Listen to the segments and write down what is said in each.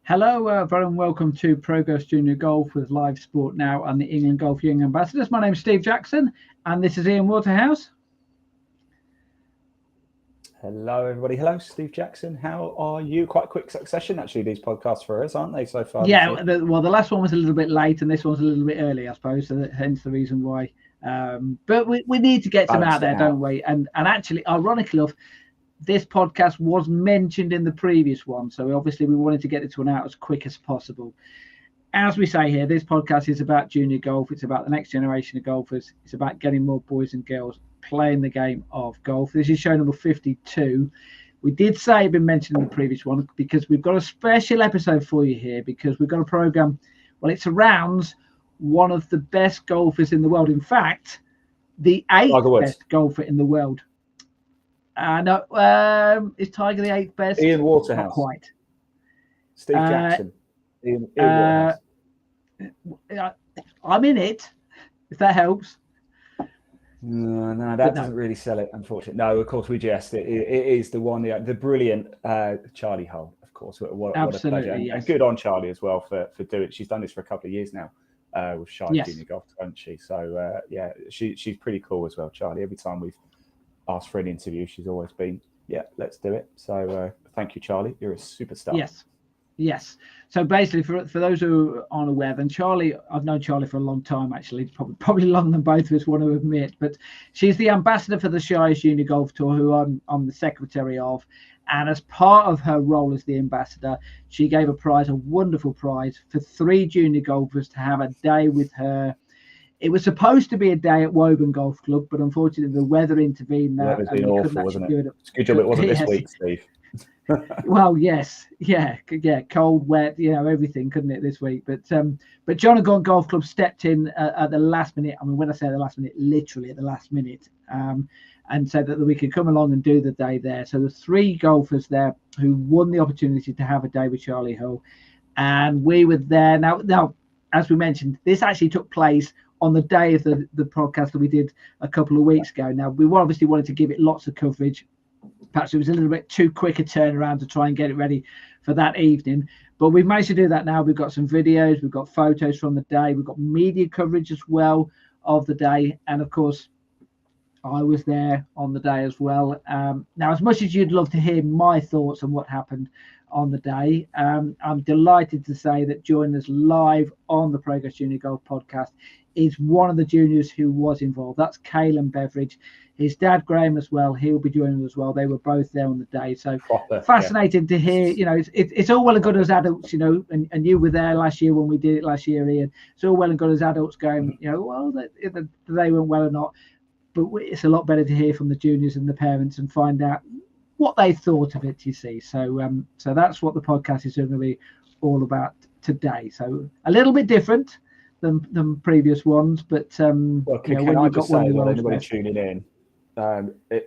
Hello, everyone. Welcome to Progress Junior Golf with Live Sport Now and the England Golf Young Ambassadors. My name is Steve Jackson, and this is Ian Waterhouse. Hello, everybody. Hello, Steve Jackson. How are you? Quite quick succession, actually, these podcasts for us, aren't they, so far? Yeah, the last one was a little bit late, and this one's a little bit early, I suppose, so hence the reason why. But we need to get some out there, don't we? And actually, ironically enough, this podcast was mentioned in the previous one, so obviously we wanted to get this one out as quick as possible. As we say here, this podcast is about junior golf. It's about the next generation of golfers. It's about getting more boys and girls playing the game of golf. This is show number 52. We did say it'd been mentioned in the previous one because we've got a special episode for you here, because we've got a program. Well, it surrounds one of the best golfers in the world. In fact, the 8th best golfer in the world. No, is Tiger the 8th best? Ian Waterhouse. Not quite. Steve Jackson. Ian Waterhouse. I'm in it, if that helps. No, that doesn't really sell it, unfortunately. No, of course, we jest. It is the one, the brilliant Charley Hull, of course. What a pleasure. Yes. And good on Charley as well for doing it. She's done this for a couple of years now with Shires Junior Golf Tour, hasn't she? So, she's pretty cool as well, Charley. Every time we've asked for an interview, she's always been, let's do it. So thank you, Charley. You're a superstar. Yes. So basically, for those who aren't aware, then Charley, I've known Charley for a long time, actually, probably longer than both of us want to admit, but she's the ambassador for the Shires Junior Golf Tour, who I'm the secretary of. And as part of her role as the ambassador, she gave a wonderful prize for 3 junior golfers to have a day with her. It was supposed to be a day at Woburn Golf Club, but unfortunately the weather intervened. That has been awful, wasn't it? It's a good job it wasn't this week, Steve. Well, yes, cold, wet, everything, couldn't it, this week? But John and Gaunt Golf Club stepped in at the last minute. I mean, when I say the last minute, literally at the last minute, and said that we could come along and do the day there. So there's 3 golfers there who won the opportunity to have a day with Charley Hull, and we were there. Now, as we mentioned, this actually took place on the day of the podcast that we did a couple of weeks ago. Now, we obviously wanted to give it lots of coverage. Perhaps it was a little bit too quick a turnaround to try and get it ready for that evening. But we've managed to do that now. We've got some videos. We've got photos from the day. We've got media coverage as well of the day. And, of course, I was there on the day as well. Now, as much as you'd love to hear my thoughts on what happened on the day, I'm delighted to say that joining us live on the Progress Junior Golf podcast is one of the juniors who was involved. That's Caelan Beveridge. His dad, Graham, as well. He'll be joining us as well. They were both there on the day. So fascinating to hear. It's all well and good as adults, and you were there last year when we did it last year, Ian. It's all well and good as adults going, well, they went well or not. But it's a lot better to hear from the juniors and the parents and find out what they thought of it, you see. So that's what the podcast is going to be all about today. So a little bit different than previous ones, but can I just say, while anybody tuning in,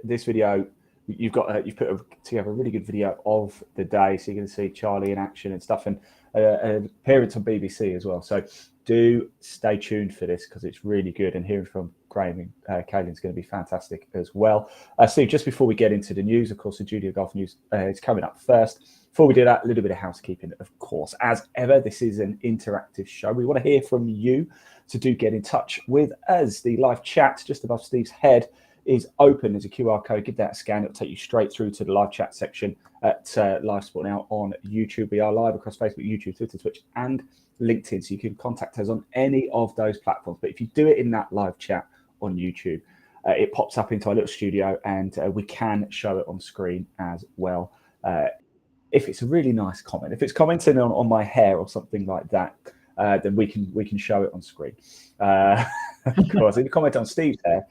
this video, you've put together a really good video of the day, so you can see Charley in action and stuff, and appearance on BBC as well. So do stay tuned for this, because it's really good, and hearing from Graham and Caelan's going to be fantastic as well. Steve, just before we get into the news, of course, the junior golf news is coming up first. Before we do that, a little bit of housekeeping, of course. As ever, this is an interactive show. We want to hear from you, so do get in touch with us. The live chat just above Steve's head is open. There's a QR code. Give that a scan. It'll take you straight through to the live chat section at Live Sport Now on YouTube. We are live across Facebook, YouTube, Twitter, Twitch, and LinkedIn, so you can contact us on any of those platforms. But if you do it in that live chat on YouTube, it pops up into our little studio, and we can show it on screen as well. If it's a really nice comment, if it's commenting on my hair or something like that, then we can show it on screen. Of course, if you comment on Steve's hair,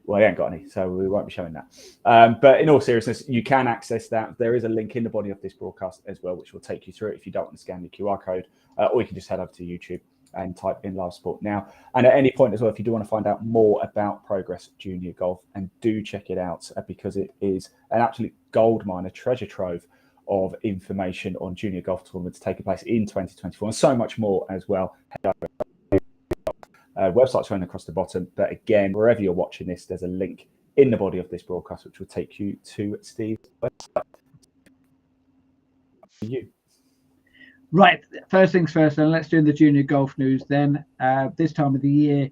well, he ain't got any, so we won't be showing that. But in all seriousness, you can access that. There is a link in the body of this broadcast as well, which will take you through it if you don't want to scan the QR code, or you can just head over to YouTube and type in Live Sport now. And at any point as well, if you do want to find out more about Progress Junior Golf, and do check it out because it is an absolute goldmine, a treasure trove of information on junior golf tournaments taking place in 2024 and so much more as well. Website's running across the bottom, but again, wherever you're watching this, there's a link in the body of this broadcast which will take you to Steve's website. You. Right, first things first, then let's do the junior golf news then. This time of the year,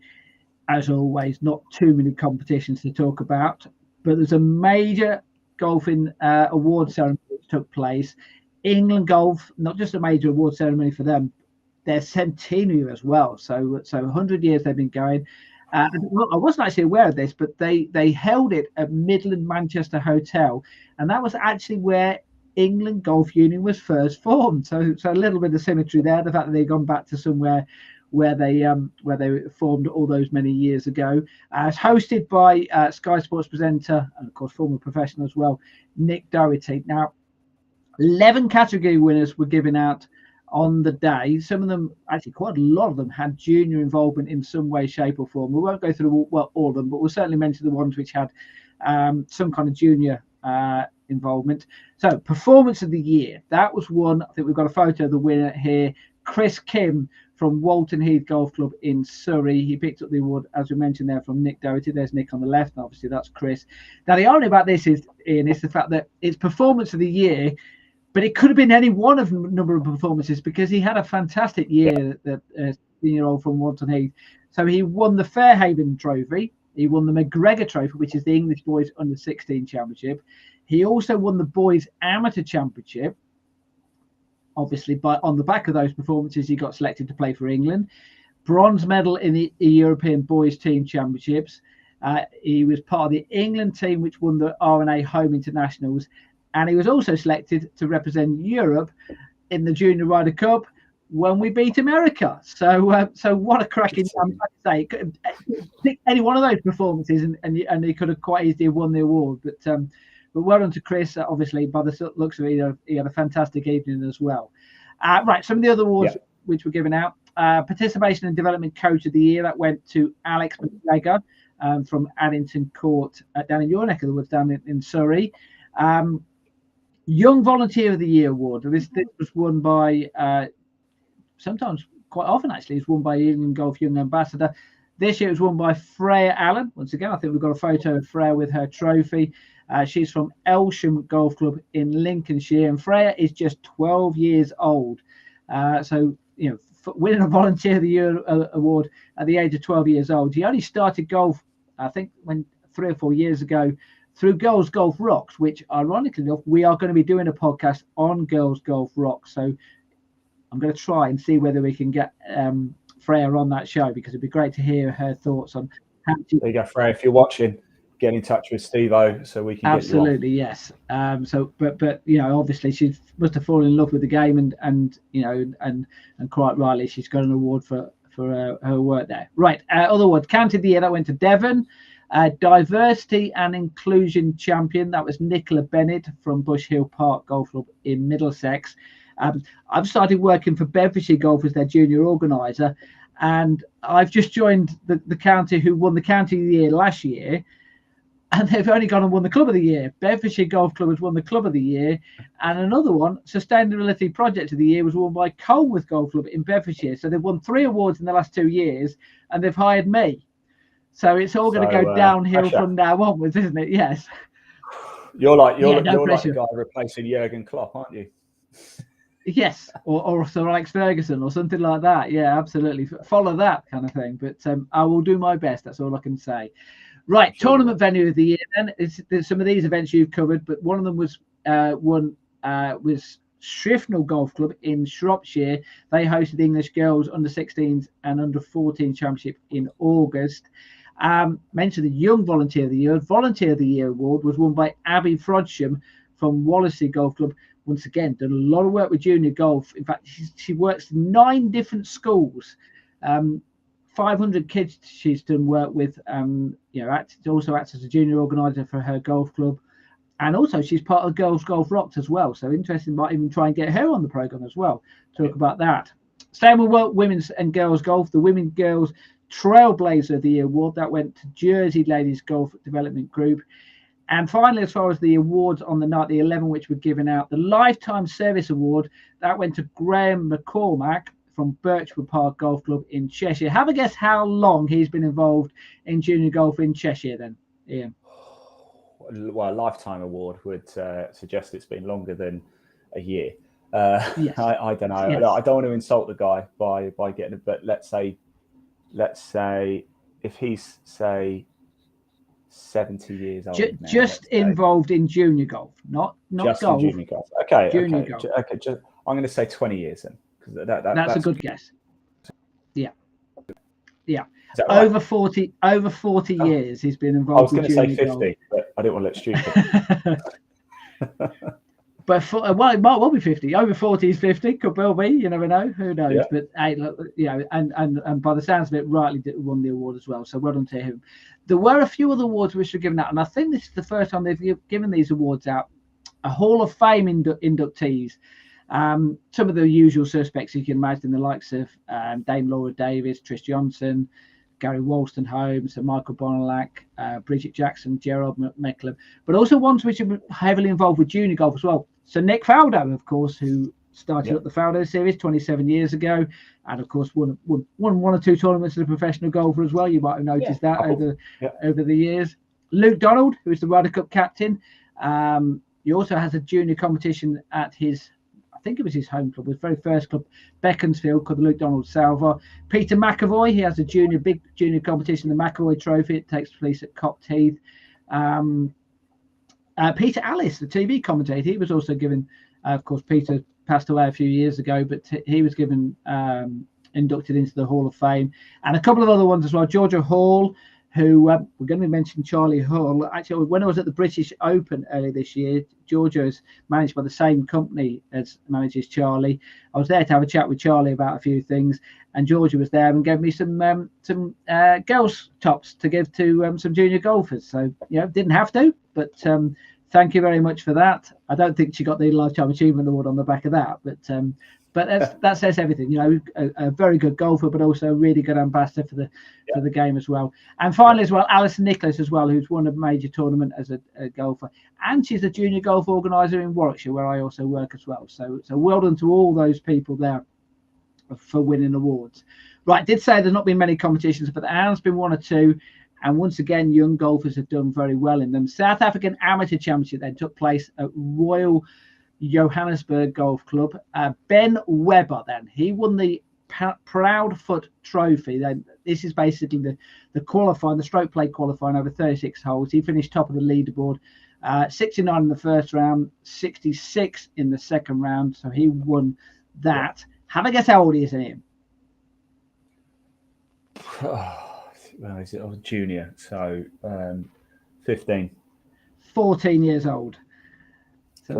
as always, not too many competitions to talk about, but there's a major golfing award ceremony which took place. England Golf, not just a major award ceremony for them, their centenary as well. So 100 years they've been going. I wasn't actually aware of this, but they held it at Midland Manchester Hotel, and that was actually where England Golf Union was first formed. So a little bit of symmetry there. The fact that they've gone back to somewhere where they formed all those many years ago. It's hosted by Sky Sports presenter and of course former professional as well, Nick Doherty. Now, 11 category winners were given out on the day. Some of them, actually quite a lot of them, had junior involvement in some way, shape or form. We won't go through all of them, but we'll certainly mention the ones which had some kind of junior involvement. So performance of the year, that was one. I think we've got a photo of the winner here, Chris Kim from Walton Heath Golf Club in Surrey. He picked up the award, as we mentioned there, from Nick Doherty. There's Nick on the left, and obviously that's Chris. Now the irony about this is, Ian, is the fact that it's performance of the year, but it could have been any one of a number of performances because he had a fantastic year, that 16-year-old from Walton Heath. So he won the Fairhaven Trophy. He won the McGregor Trophy, which is the English Boys Under 16 Championship. He also won the Boys Amateur Championship. Obviously, on the back of those performances, he got selected to play for England. Bronze medal in the European Boys Team Championships. He was part of the England team, which won the R&A Home Internationals. And he was also selected to represent Europe in the Junior Ryder Cup when we beat America. So what a cracking, like I say, pick any one of those performances and he could have quite easily won the award. But well done to Chris. Obviously, by the looks of it, he had a fantastic evening as well. Right, some of the other awards which were given out. Participation and Development Coach of the Year, that went to Alex McGregor from Addington Court down in your neck of the woods, down in Surrey. Young Volunteer of the Year award. This was won by, sometimes quite often actually, it's won by England Golf Young Ambassador. This year it was won by Freya Allen. Once again, I think we've got a photo of Freya with her trophy. She's from Elsham Golf Club in Lincolnshire, and Freya is just 12 years old. So, you know, winning a Volunteer of the Year award at the age of 12 years old. He only started golf, I think, 3 or 4 years ago through Girls Golf Rocks, which, ironically enough, we are going to be doing a podcast on Girls Golf Rocks. So I'm going to try and see whether we can get Freya on that show, because it'd be great to hear her thoughts on how to... There you go, Freya. If you're watching, get in touch with Steve-O so we can absolutely get you on. Yes. But you know, obviously she must have fallen in love with the game, and you know, and quite rightly she's got an award for her work there. Right. Other award, County of the Year, that went to Devon. Diversity and Inclusion Champion, that was Nicola Bennett from Bush Hill Park Golf Club in Middlesex. I've started working for Bedfordshire Golf as their junior organizer, and I've just joined the county who won the County of the Year last year, and they've only gone and won the Club of the Year. Bedfordshire Golf Club has won the Club of the Year, and another one, Sustainability Project of the Year, was won by Colworth Golf Club in Bedfordshire. So they've won 3 awards in the last 2 years, and they've hired me. So it's all going to go downhill from now onwards, isn't it? Yes. You're like the guy replacing Jurgen Klopp, aren't you? Yes, or Sir Alex Ferguson or something like that. Yeah, absolutely. Follow that kind of thing. But I will do my best. That's all I can say. Right, Tournament Venue of the Year. Then there's some of these events you've covered, but one of them was Shriftnell Golf Club in Shropshire. They hosted the English Girls Under 16s and Under 14 Championship in August. Mentioned the Young Volunteer of the Year. Volunteer of the Year award was won by Abby Frodsham from Wallasey Golf Club. Once again, done a lot of work with junior golf. In fact, she works in 9 different schools. 500 kids she's done work with. Also acts as a junior organizer for her golf club, and also she's part of Girls Golf Rocks as well. So interesting, might even try and get her on the program as well. Talk about that. Same with women's and girls golf. The Women Girls Trailblazer of the Year award that went to Jersey Ladies Golf Development Group. And finally, as far as the awards on the night, the 11 which were given out, the Lifetime Service Award that went to Graham McCormack from Birchwood Park Golf Club in Cheshire. Have a guess how long he's been involved in junior golf in Cheshire then, Ian? Well, a lifetime award would suggest it's been longer than a year. Yes. I don't know. Yes. I don't want to insult the guy by getting it, but let's say if he's, say, 70 years old. Just involved in junior golf, not just golf. In junior golf. Okay. Junior golf. Okay. I'm going to say 20 years then. That's a good guess. Yeah. Right? Over 40 years he's been involved. I was going to say 50, golf. but I didn't want to look stupid. But it might well be 50. Over 40 is 50. Could well be. You never know. Who knows? Yeah. But hey, look, and by the sounds of it, rightly won the award as well. So well done to him. There were a few other awards which were given out, and I think this is the first time they've given these awards out. A Hall of Fame inductees. Some of the usual suspects you can imagine, the likes of Dame Laura Davis, Trish Johnson, Gary Wolstenholme, Sir Michael Bonalac, Bridget Jackson, Gerald Mecklem, but also ones which are heavily involved with junior golf as well. So Nick Faldo, of course, who started up the Faldo series 27 years ago, and of course won one or two tournaments as a professional golfer as well. You might have noticed that over the years. Luke Donald, who is the Ryder Cup captain, he also has a junior competition at his, I think it was his home club, his very first club, Beaconsfield, called the Luke Donald Salver. Peter McAvoy, he has a big junior competition, the McAvoy Trophy. It takes place at Copteath. Peter Allis, the TV commentator, he was also given, of course, Peter passed away a few years ago, but he was given inducted into the Hall of Fame. And a couple of other ones as well. Georgia Hall, who we're going to mention Charley Hull. Actually, when I was at the British Open earlier this year, Georgia is managed by the same company as manages Charley. I was there to have a chat with Charley about a few things, and Georgia was there and gave me some girls' tops to give to some junior golfers. So, didn't have to, but thank you very much for that. I don't think she got the Lifetime Achievement Award on the back of that, but that says everything. A very good golfer, but also a really good ambassador for the game as well. And finally, as well, Alison Nicholas as well, who's won a major tournament as a golfer, and she's a junior golf organizer in Warwickshire, where I also work as well. So well done to all those people there for winning awards. Right, did say there's not been many competitions, but there has been one or two. And once again, young golfers have done very well in them. South African Amateur Championship then took place at Royal Johannesburg Golf Club. Ben Webber then, he won the Proudfoot Trophy. Then this is basically the qualifying, the stroke play qualifying over 36 holes. He finished top of the leaderboard, 69 in the first round, 66 in the second round. So he won that. Have a guess how old he is in him. Well, is it junior? So 15. 14 years old. So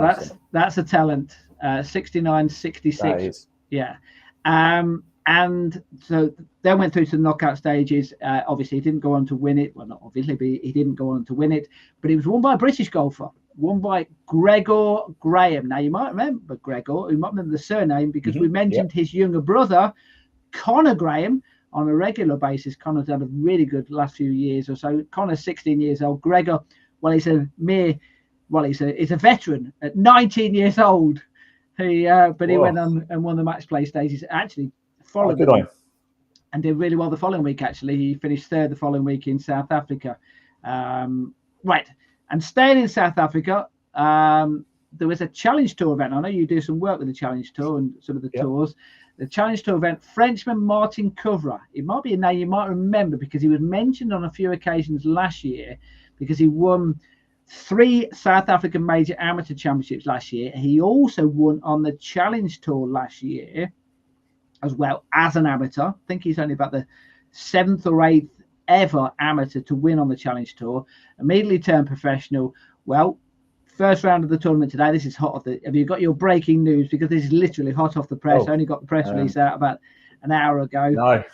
that's a talent. 69, 66. Yeah. And so they went through to the knockout stages. Obviously, he didn't go on to win it. Well, not obviously, but he didn't go on to win it. But it was won by a British golfer, won by Gregor Graham. Now, you might remember Gregor. You might remember the surname because we mentioned his younger brother, Conor Graham, on a regular basis. Conor's had a really good last few years or so. Conor's 16 years old. Gregor, well, he's a veteran at 19 years old. He went on and won the match play stages. Actually, followed him and did really well the following week. Actually, he finished third the following week in South Africa. Right, and staying in South Africa, there was a Challenge Tour event. I know you do some work with the Challenge Tour and some of the tours. The Challenge Tour event, Frenchman Martin Couvra. It might be a name you might remember because he was mentioned on a few occasions last year because he won 3 South African major amateur championships last year. He also won on the Challenge Tour last year as well as an amateur. I think he's only about the 7th or 8th ever amateur to win on the Challenge Tour. Immediately turned professional. Well, first round of the tournament today. This is hot off the. Have you got your breaking news? Because this is literally hot off the press. I only got the press release out about an hour ago. No,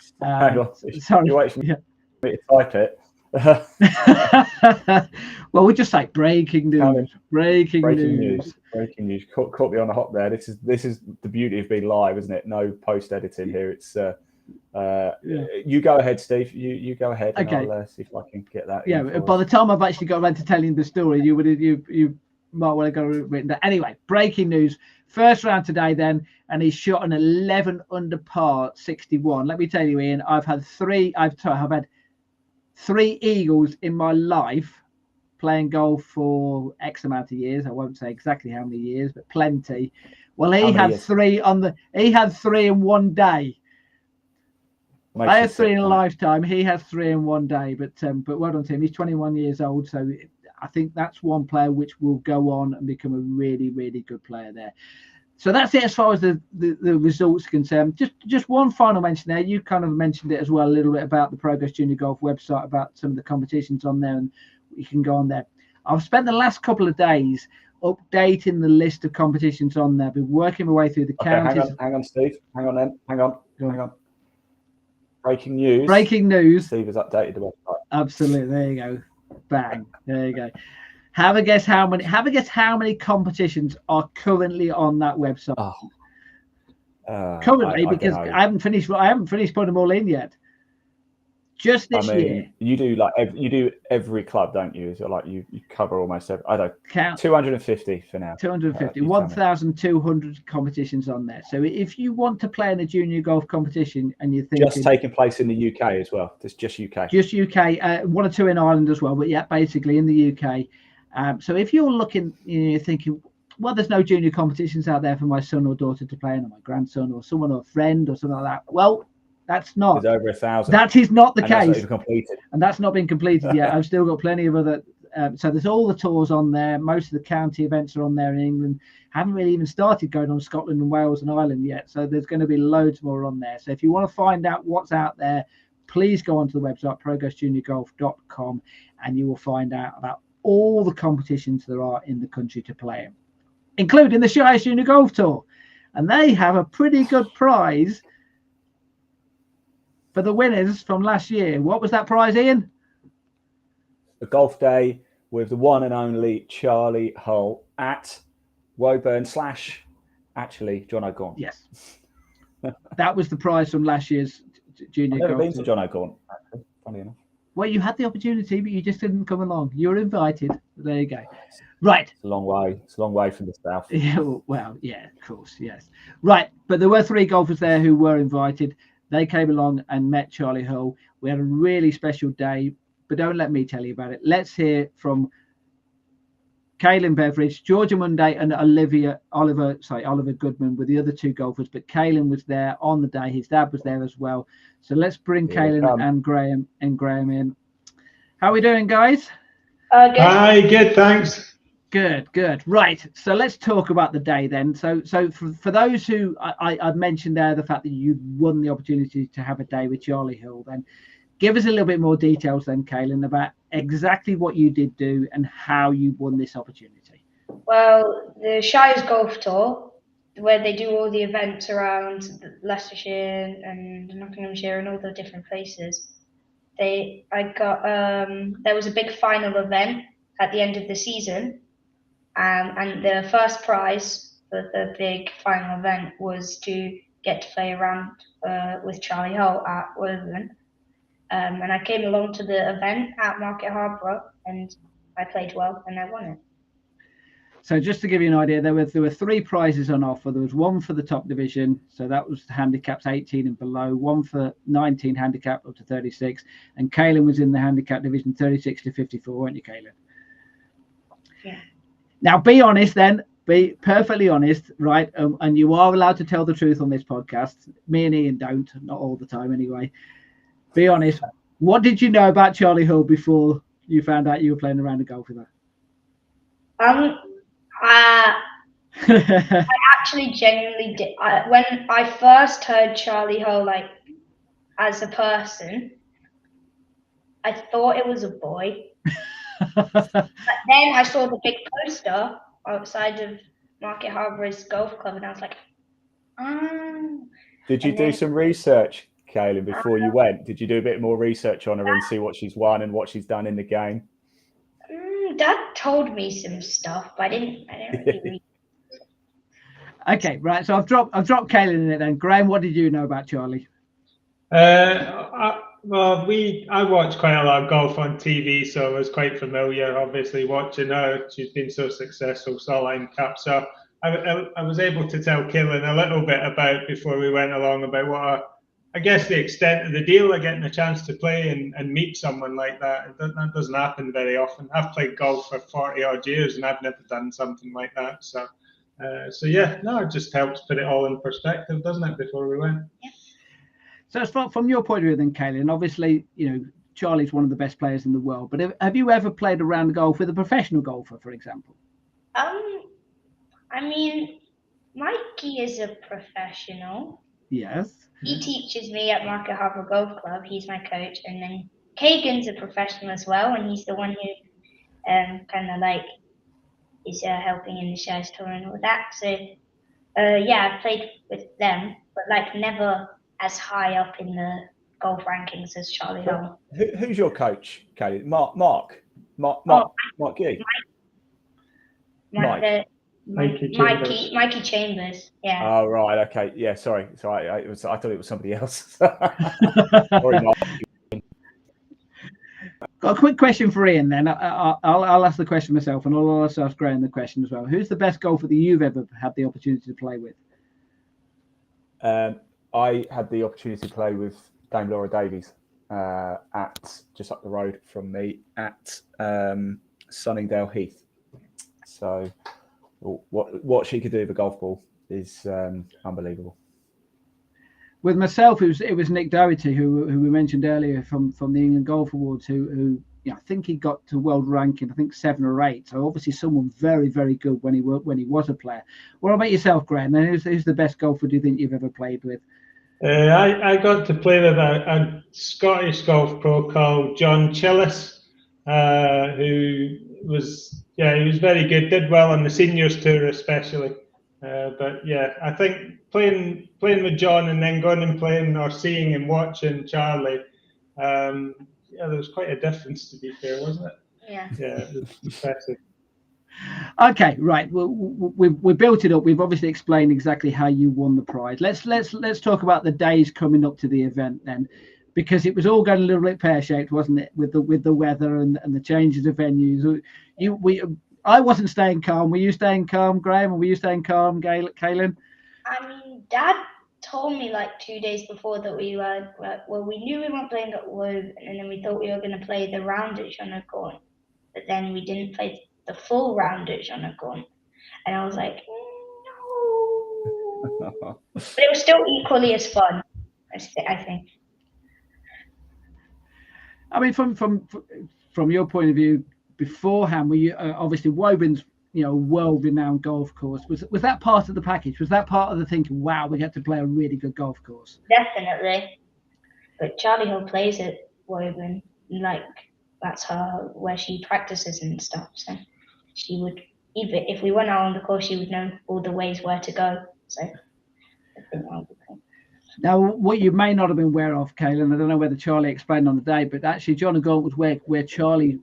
sorry. You wait for me to type it. Well, we just say breaking news. Breaking news. Breaking news. Caught me on the hop there. This is the beauty of being live, isn't it? No post editing here. It's you go ahead, Steve. You go ahead, and okay. I'll see if I can get that. Yeah, by the time I've actually got around to telling the story, you might well have got it written down. Anyway, breaking news. First round today, then, and he shot an 11 under par 61. Let me tell you, Ian, I've had three eagles in my life, playing golf for X amount of years. I won't say exactly how many years, but plenty. Well, he had three in one day. I had three in a lifetime. He has three in one day, but well done to him. He's 21 years old, so I think that's one player which will go on and become a really, really good player there. So that's it as far as the results are concerned. Just one final mention there. You kind of mentioned it as well a little bit about the Progress Junior Golf website, about some of the competitions on there, and you can go on there. I've spent the last couple of days updating the list of competitions on there. I've been working my way through the counties. Hang on, Steve. Hang on. Breaking news. Steve has updated the website. Absolutely. There you go. Bang. There you go. Have a guess how many competitions are currently on that website. Currently, because I haven't finished putting them all in yet. Just this year. You do every club, don't you? So like you cover almost every. I don't count 250 for now. 250, 1,200 competitions on there. So if you want to play in a junior golf competition and you're thinking just taking place in the UK as well, it's just UK. Just UK, one or two in Ireland as well, but yeah, basically in the UK. So if you're looking, you're thinking, well, there's no junior competitions out there for my son or daughter to play in, or my grandson, or someone, or a friend, or something like that. Well, that's not. There's over 1,000. That is not the case. That's not even completed. And that's not been completed yet. I've still got plenty of other. So there's all the tours on there. Most of the county events are on there in England. Haven't really even started going on Scotland and Wales and Ireland yet. So there's going to be loads more on there. So if you want to find out what's out there, please go onto the website, progressjuniorgolf.com, and you will find out about all the competitions there are in the country to play in, including the Shires Junior Golf Tour. And they have a pretty good prize for the winners from last year. What was that prize, Ian? A golf day with the one and only Charley Hull at Woburn / actually John O'Gaunt. Yes. That was the prize from last year's junior golf. I've never been to John O'Gaunt, actually, funny enough. Well, you had the opportunity, but you just didn't come along. You were invited. There you go. Right. It's a long way. It's a long way from the south. Yeah, well, yeah, of course, yes. Right, but there were three golfers there who were invited. They came along and met Charley Hull. We had a really special day, but don't let me tell you about it. Let's hear from Kaylin Beveridge, Georgia Monday, and Oliver Goodman were the other two golfers, but Kaylin was there on the day. His dad was there as well. So let's bring Kaylin and Graham in. How are we doing, guys? Good. Hi, good, thanks. Good. Right. So let's talk about the day then. So for those who I've mentioned there, the fact that you won the opportunity to have a day with Charley Hull, then give us a little bit more details then, Kaylin, about exactly what you did do and how you won this opportunity. Well, the Shires Golf Tour, where they do all the events around Leicestershire and Nottinghamshire and all the different places, there was a big final event at the end of the season. And the first prize for the big final event was to get to play around with Charley Hull at Woburn. And I came along to the event at Market Harbour, and I played well, and I won it. So just to give you an idea, there were three prizes on offer. There was one for the top division, so that was handicaps 18 and below, one for 19 handicap up to 36, and Kaylin was in the handicap division 36 to 54, weren't you, Kaylin? Yeah. Now, be honest then, be perfectly honest, right? And you are allowed to tell the truth on this podcast. Me and Ian don't, not all the time anyway. Be honest. What did you know about Charley Hull before you found out you were playing around the golf with her? I actually genuinely did. When I first heard Charley Hull, like, as a person, I thought it was a boy. But then I saw the big poster outside of Market Harbour's golf club, and I was like, Did you do some research, Kaylin, before you went? Did you do a bit more research on her and see what she's won and what she's done in the game? Dad told me some stuff, but I didn't really read Okay, right. So I've dropped Caelan in it then. Graham, what did you know about Charley? I watched quite a lot of golf on TV, so I was quite familiar. Obviously, watching her, she's been so successful, Solheim Cup. So I was able to tell Caelan a little bit about before we went along about what I guess the extent of the deal of getting a chance to play and meet someone like that. That doesn't happen very often. I've played golf for 40 odd years and I've never done something like that. So it just helps put it all in perspective, doesn't it, before we went? Yeah. So from your point of view then, Caelan, obviously, Charley's one of the best players in the world, but have you ever played a round of golf with a professional golfer, for example? I mean, Mikey is a professional. Yes. He teaches me at Market Harbour Golf Club. He's my coach. And then Kagan's a professional as well, and he's the one who kind of like is helping in the Shires Tour and all that. So, I've played with them, but like never as high up in the golf rankings as Charley Hull. Who's your coach, Katie? Mark Gee? Mikey Chambers. Yeah. Oh, right. Okay. Yeah. Sorry. I thought it was somebody else. Sorry, Mark. Got a quick question for Ian then. I'll ask the question myself, and I'll also ask Graham the question as well. Who's the best golfer that you've ever had the opportunity to play with? I had the opportunity to play with Dame Laura Davies at just up the road from me at Sunningdale Heath. So what she could do with a golf ball is unbelievable. With myself, it was Nick Doherty, who we mentioned earlier from the England Golf Awards, who I think he got to world ranking, I think 7 or 8. So obviously someone very, very good when he was a player. What about yourself, Graham? Then who's the best golfer do you think you've ever played with? I got to play with a Scottish golf pro called John Chillis, who was he was very good, did well on the seniors tour especially. But yeah, I think playing with John and then going and playing or seeing and watching Charley, there was quite a difference, to be fair, wasn't it? Yeah. Yeah, it was impressive. Okay, right. We built it up. We've obviously explained exactly how you won the prize. Let's talk about the days coming up to the event then, because it was all going a little bit pear-shaped, wasn't it, with the weather and the changes of venues. I wasn't staying calm. Were you staying calm, Graham? Or were you staying calm, Caelan? I mean, Dad told me like 2 days before that we knew we weren't playing at Woburn, and then we thought we were going to play the roundage on a gun, but then we didn't play the full roundage on a gun, and I was like, no. But it was still equally as fun, I think. I mean, from your point of view, beforehand, were you obviously Woburn's world-renowned golf course? Was that part of the package? Was that part of the thinking? Wow, we get to play a really good golf course. Definitely, but Charley Hull plays at Woburn, like that's where she practices and stuff. So she would, even if we went out on the course, she would know all the ways where to go. So I think that would be cool. Now, what you may not have been aware of, Caelan, I don't know whether Charley explained on the day, but actually John Gaunt was where Charley,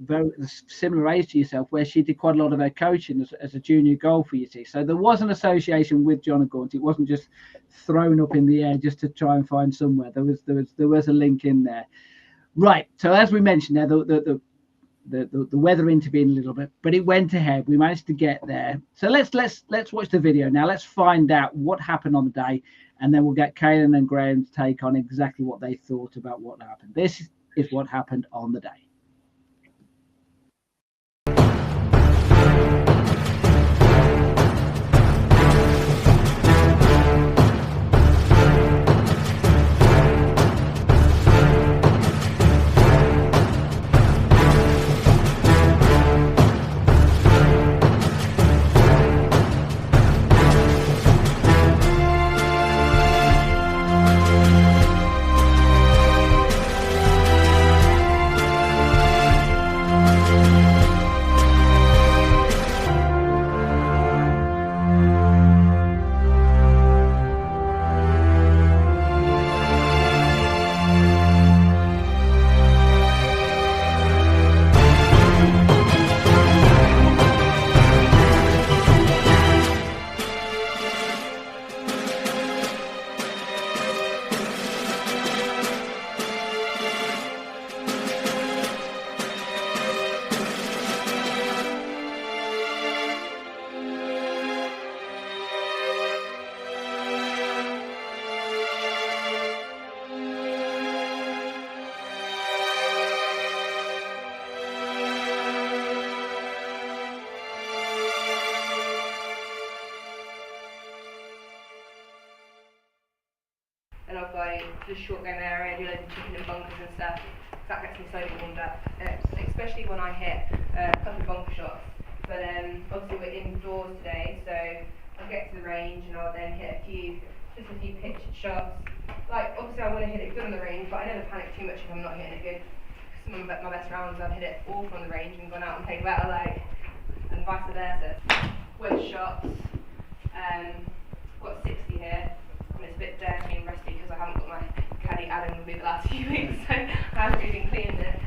very similar age to yourself, where she did quite a lot of her coaching as a junior golfer, you see. So there was an association with John Gaunt. It wasn't just thrown up in the air just to try and find somewhere. There was a link in there. Right. So as we mentioned there, the weather intervened a little bit, but it went ahead. We managed to get there. So let's watch the video now. Let's find out what happened on the day, and then we'll get Caelan and Graham's take on exactly what they thought about what happened. This is what happened on the day. day, just short game area, do loads of chipping and bunkers and stuff. That gets me slowly warmed up, especially when I hit a couple of bunker shots. But obviously we're indoors today, so I'll get to the range and I'll then hit just a few pitched shots. Like, obviously I want to hit it good on the range, but I never panic too much if I'm not hitting it good. Some of my best rounds I've hit it awful on the range and gone out and played better, like, and vice versa. Wedge shots, got 60 here, and it's a bit dirty and rusty because I haven't got my caddy Adam with me the last few weeks, so I haven't really been cleaning it.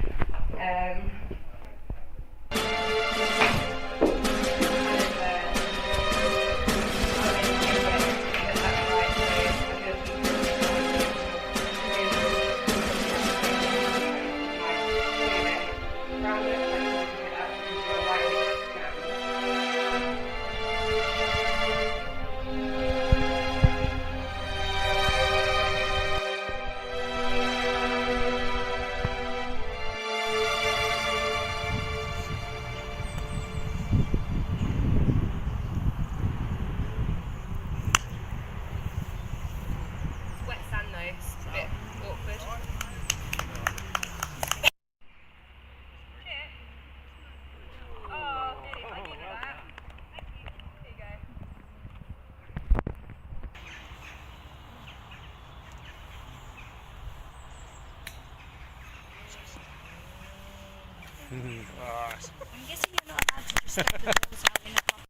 I'm guessing you're not allowed to just stick the balls out in the pocket.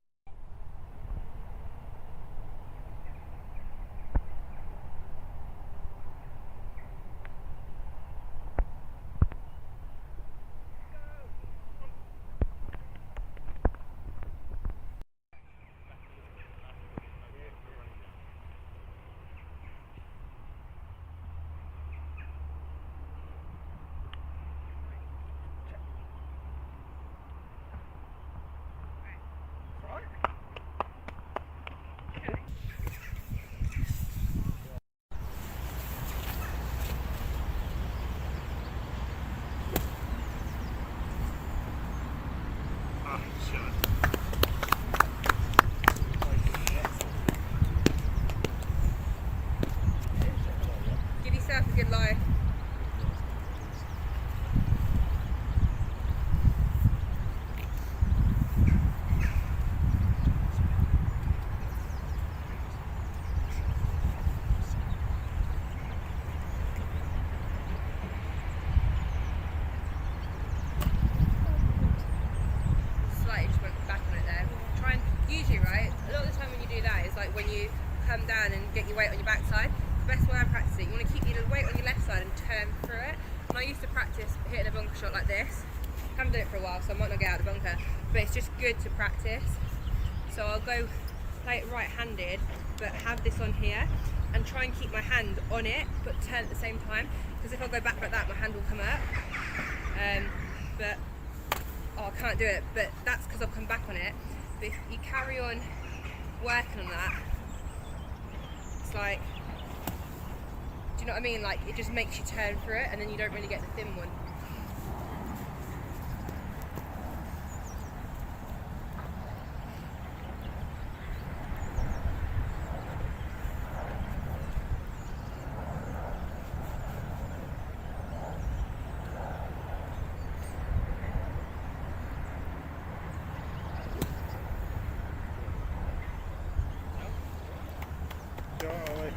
Give yourself a good life. Slightly just went back on it there. Try and, usually right, a lot of the time when you do that is like when you come down and get your weight on your backside. The best way I practice it, you want to keep your weight on your left side and turn through it. And I used to practice hitting a bunker shot like this. Haven't done it for a while, so I might not get out of the bunker, but it's just good to practice. So I'll go play it right-handed, but have this on here and try and keep my hand on it, but turn at the same time. Because if I go back like that, my hand will come up. I can't do it, but that's because I've come back on it. But if you carry on working on that, it's like, do you know what I mean? Like, it just makes you turn through it and then you don't really get the thin one. Charley.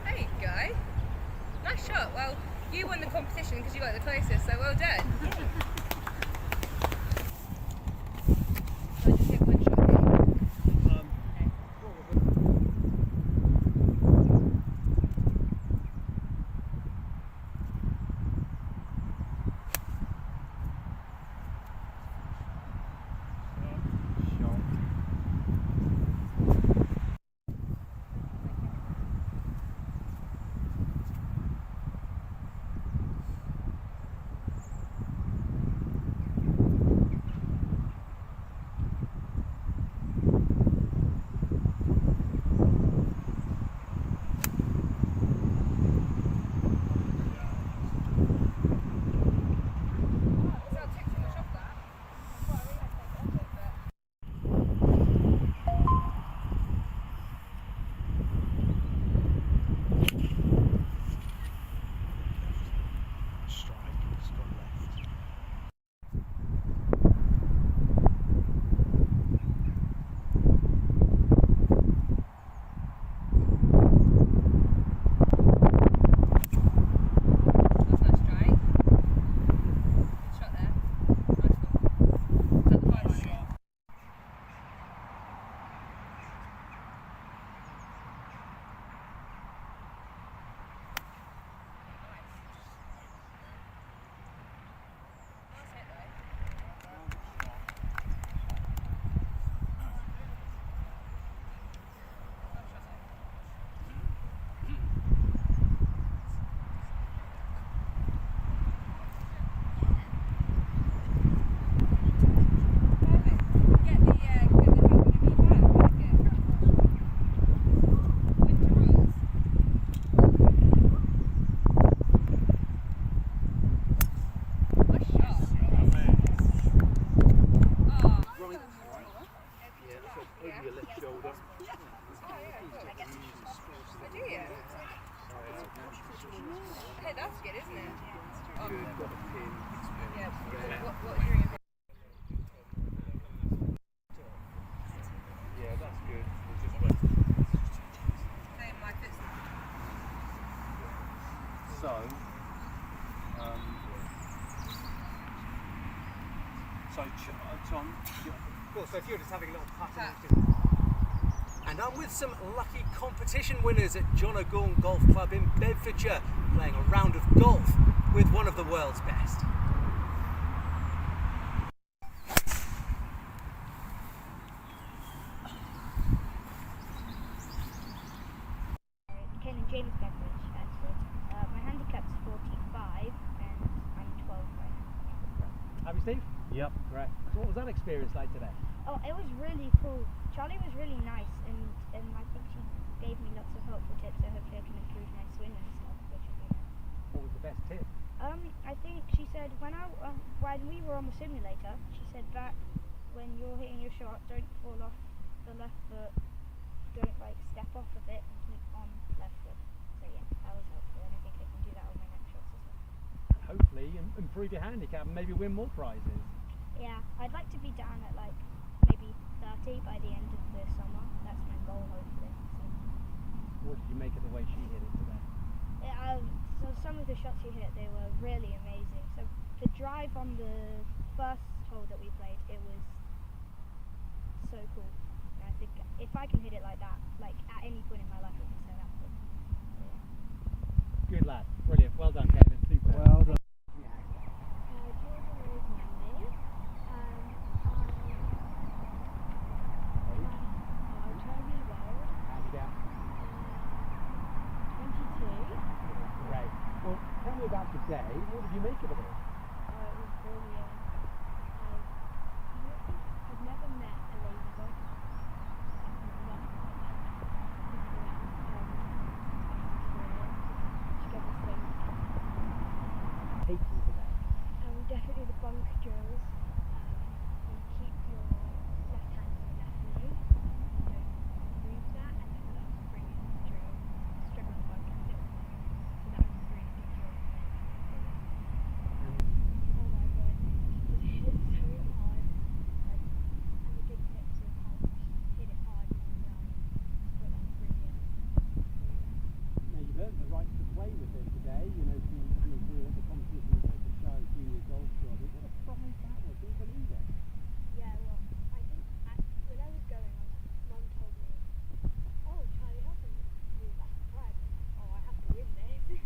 There you go. Nice shot. Well, you won the competition because you got the closest, so well done. So I just hit one shot. shoulder. Do you? Hey, that's good, isn't it? Good, got a pin. Yeah. What's your aim? Yeah, that's good. We'll just wait. Same like this. So, Tom, Cool, so if you're just having a little pattern. And I'm with some lucky competition winners at John O'Gorn Golf Club in Bedfordshire, playing a round of golf with one of the world's best. James Beveridge, actually. My handicap's 45 and I'm 12 right now. Happy, Steve? Yep. Right. So what was that experience like today? Oh, it was really cool. Charlie was really nice and I think she gave me lots of helpful tips, so hopefully I can improve my swing and stuff, which would be nice. What was the best tip? I think she said when we were on the simulator, she said that when you're hitting your shot, don't fall off the left foot, don't like step off of it and keep on left foot. So yeah, that was helpful and I think I can do that on my next shots as well. And hopefully improve your handicap and maybe win more prizes. Yeah, I'd like to be down at like maybe 30 by the end of the summer. That's my goal, hopefully. So. What did you make of the way she hit it today? Yeah, so some of the shots she hit, they were really amazing. So the drive on the first hole that we played, it was so cool. And I think if I can hit it like that, like at any point in my life, I can say that. So, yeah. Good lad. Brilliant. Well done, Kevin. Super. Well done. About today, what did you make of it all? It was brilliant. I've never met a lady golf. Take you today. Definitely the bunk drills. You keep your left hand on the left knee. Don't move that, and then that's a brilliant drill. Straight on the bunk and sit. So that was a really good drill. Oh my god, she hit so hard. Like, and the good tips of how to hit it hard and young. But that's brilliant. Now you've earned the right to play with it today, you know, through the competition at the Shires Junior Golf Tour. What a prize that was, can you believe it? Yeah, well, I think when I was going, Mum told me, oh, Charley Hull knew that prize. Oh, I have to win this.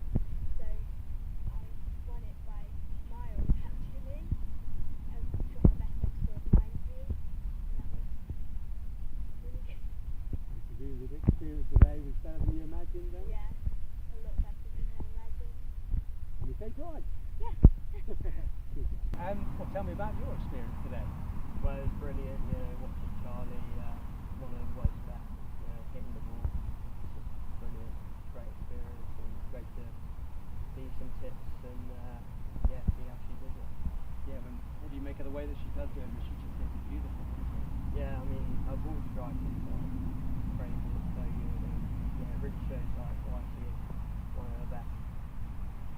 So I won it by miles, actually. I got my best ever score of 90, and that was really good. And to do the experience today was better than you imagined then? Yeah, a lot better than I imagined. And you take pride? Yeah. Well, tell me about your experience today. Well, it was brilliant, you know, watching Charlie, one of the world's best, you know, hitting the ball. Brilliant, great experience, and great to see some tips and, yeah, see how she did it. Yeah, and what do you make of the way that she does it? I mean, she just hits it beautiful, doesn't she? Yeah, I mean, her ball strike is crazy, it's so good, and yeah, it really shows like why she is one of the best.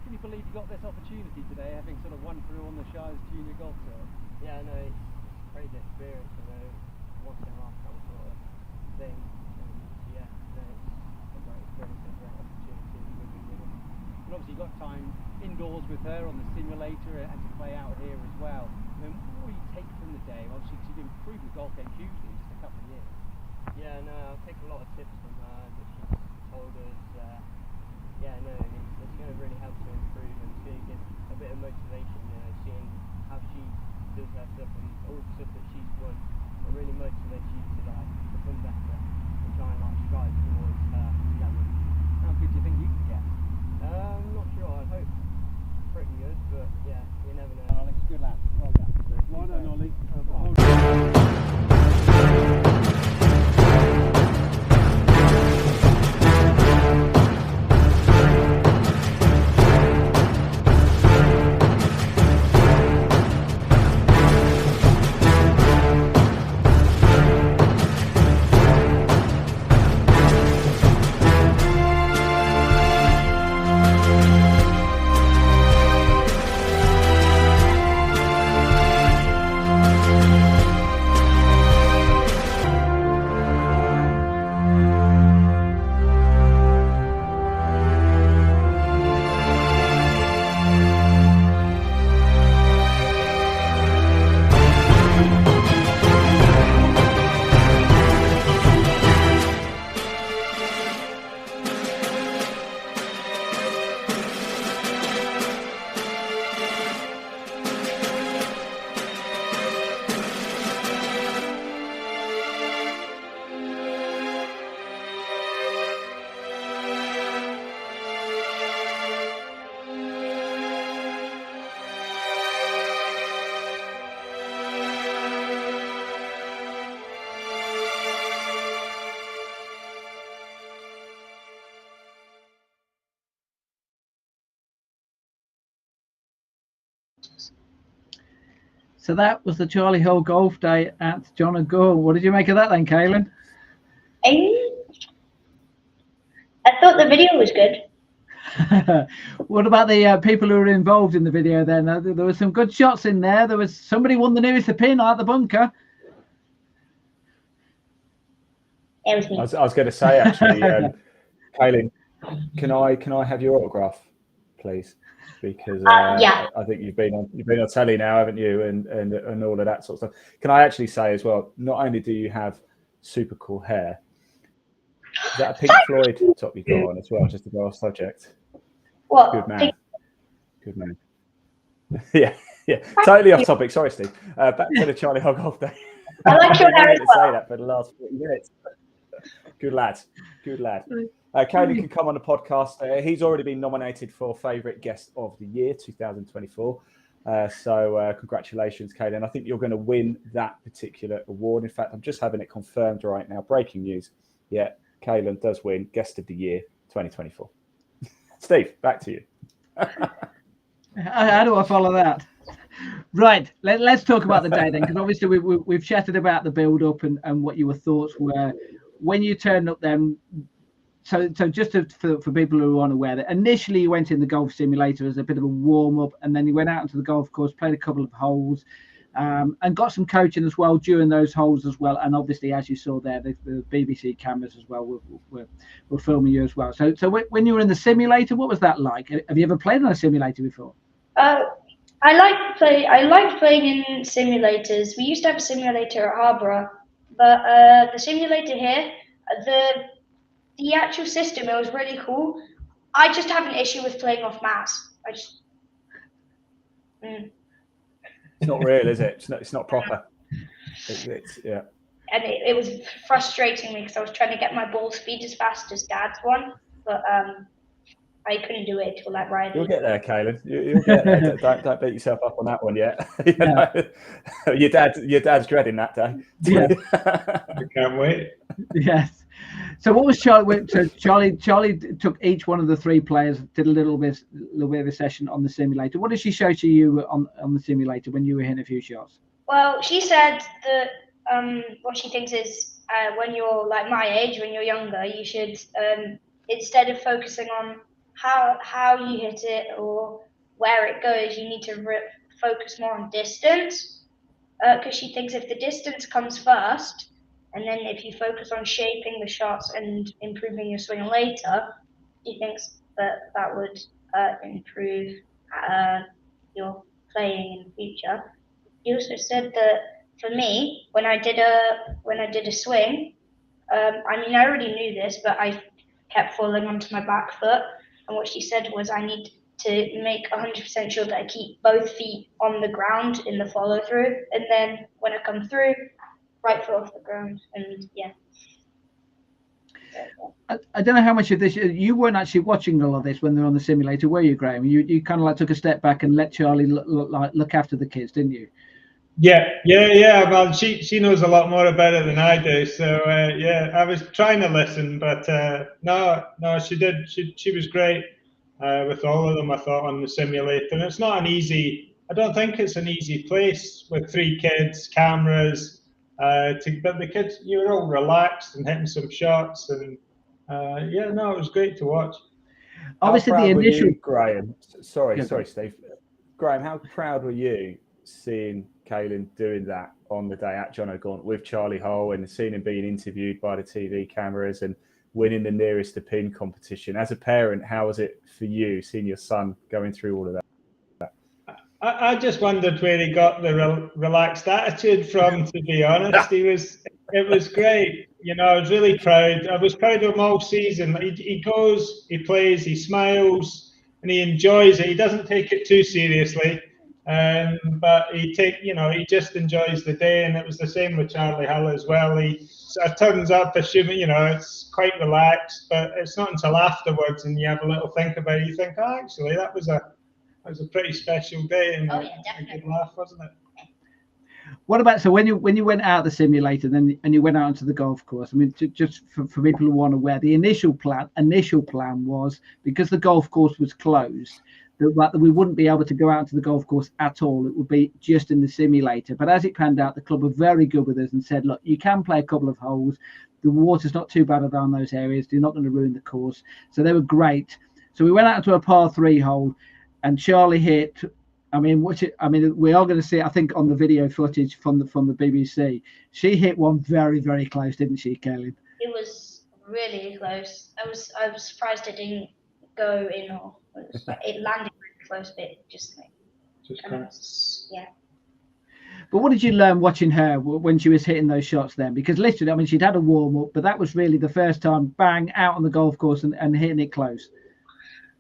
Can you believe you got this opportunity today, having sort of won through on the Shires Junior Golf Tour? Yeah, I know, it's a crazy experience, you know, once in a lifetime sort of thing, and yeah, no, it's a great experience and a great opportunity we've been given. And obviously you got time indoors with her on the simulator and to play out here as well. I mean, what do you take from the day? Obviously, because you've improved the golf game hugely in just a couple of years. Yeah, no, I'll take a lot of tips from her that she's told us. Yeah, no, it's going to really help to improve and it's going to give a bit of motivation, you know, seeing how she does her stuff and all the stuff that she's won. It really motivates you to like become better and try and like strive towards her level. How good do you think you can get? I'm not sure, I hope pretty good, but yeah, you never know. Alex, good lad, well done. Well done, Ollie. So that was the Charley Hull Golf Day at John O'Gorn. What did you make of that then, Kaylin? I thought the video was good. What about the people who were involved in the video then? There were some good shots in there. There was somebody won the nearest pin out the bunker. It was me. I was going to say, actually, Kaylin, can I have your autograph, please? Because yeah. I think you've been on telly now, haven't you? And all of that sort of stuff. Can I actually say as well? Not only do you have super cool hair, is that a Pink Floyd top you got on as well? Just to go off subject. What? Good man. Good man. yeah. Totally off topic. Sorry, Steve. Back to the Charley Hull Golf Day. I like your hair as to well. say that for the last 40 minutes. Good lad. Good lad. Kaylin can come on the podcast. He's already been nominated for Favourite Guest of the Year 2024. So congratulations, Kaylin. I think you're going to win that particular award. In fact, I'm just having it confirmed right now. Breaking news. Yeah, Kaylin does win Guest of the Year 2024. Steve, back to you. How do I follow that? Right, let's talk about the day then, because obviously we've chatted about the build-up and what your thoughts were when you turned up then. So just for people who are unaware, that initially you went in the golf simulator as a bit of a warm-up, and then you went out into the golf course, played a couple of holes, and got some coaching as well during those holes as well. And obviously, as you saw there, the BBC cameras as well were filming you as well. So when you were in the simulator, what was that like? Have you ever played on a simulator before? I liked playing in simulators. We used to have a simulator at Harborough, but the simulator here, the actual system, it was really cool. I just have an issue with playing off mats. It's not real, is it? It's not proper. Yeah. And it was frustrating me because I was trying to get my ball speed as fast as Dad's one, but I couldn't do it till like right. You'll get there, Kaylin. You'll get there. Don't beat yourself up on that one yet. Your dad's dreading that day. Yeah. I can't wait. Yes. So what was Charley? So Charley took each one of the three players, did a little bit of a session on the simulator. What did she show to you on the simulator when you were hitting a few shots? Well, she said that what she thinks is when you're like my age, when you're younger, you should instead of focusing on how you hit it or where it goes, you need to focus more on distance, because she thinks if the distance comes first, and then if you focus on shaping the shots and improving your swing later, she thinks that would improve your playing in the future. She also said that for me, when I did a swing, I mean, I already knew this, but I kept falling onto my back foot. And what she said was I need to make 100% sure that I keep both feet on the ground in the follow through. And then when I come through, right foot off the ground. And yeah. I don't know how much of this, you weren't actually watching all of this when they're on the simulator, were you, Graham? You kind of like took a step back and let Charley look after the kids, didn't you? Yeah. Well, she knows a lot more about it than I do. So yeah, I was trying to listen, but no, she did. She was great with all of them. I thought on the simulator, and it's not an easy. I don't think it's an easy place with 3 kids, cameras. But the kids, you were all relaxed and hitting some shots, and yeah, no, it was great to watch. Obviously, the initial Graham. Sorry, Steve. Graham, how proud were you seeing Kaylin doing that on the day at John O'Gorn with Charley Hull and seeing him being interviewed by the TV cameras and winning the nearest to pin competition? As a parent, how was it for you seeing your son going through all of that? I just wondered where he got the relaxed attitude from, to be honest. It was great. You know, I was really proud. I was proud of him all season. He goes, he plays, he smiles, and he enjoys it. He doesn't take it too seriously. But he just enjoys the day, and it was the same with Charley Hull as well. He sort of turns up assuming, it's quite relaxed, but it's not until afterwards and you have a little think about it, you think, oh, actually, that was a pretty special day and a good laugh, wasn't it? What about, so when you went out the simulator and you went out onto the golf course, I mean, just for people who aren't aware, the initial plan was, because the golf course was closed, that we wouldn't be able to go out to the golf course at all. It would be just in the simulator. But as it panned out, the club were very good with us and said, look, you can play a couple of holes. The water's not too bad around those areas. You're not going to ruin the course. So they were great. So we went out to a par 3 hole, and Charley hit. I mean, we are going to see it, I think, on the video footage from the BBC. She hit one very, very close, didn't she, Kelly? It was really close. I was surprised it didn't go in, or it landed really close, but just yeah. But what did you learn watching her when she was hitting those shots then? Because literally, I mean, she'd had a warm up, but that was really the first time, bang, out on the golf course and hitting it close.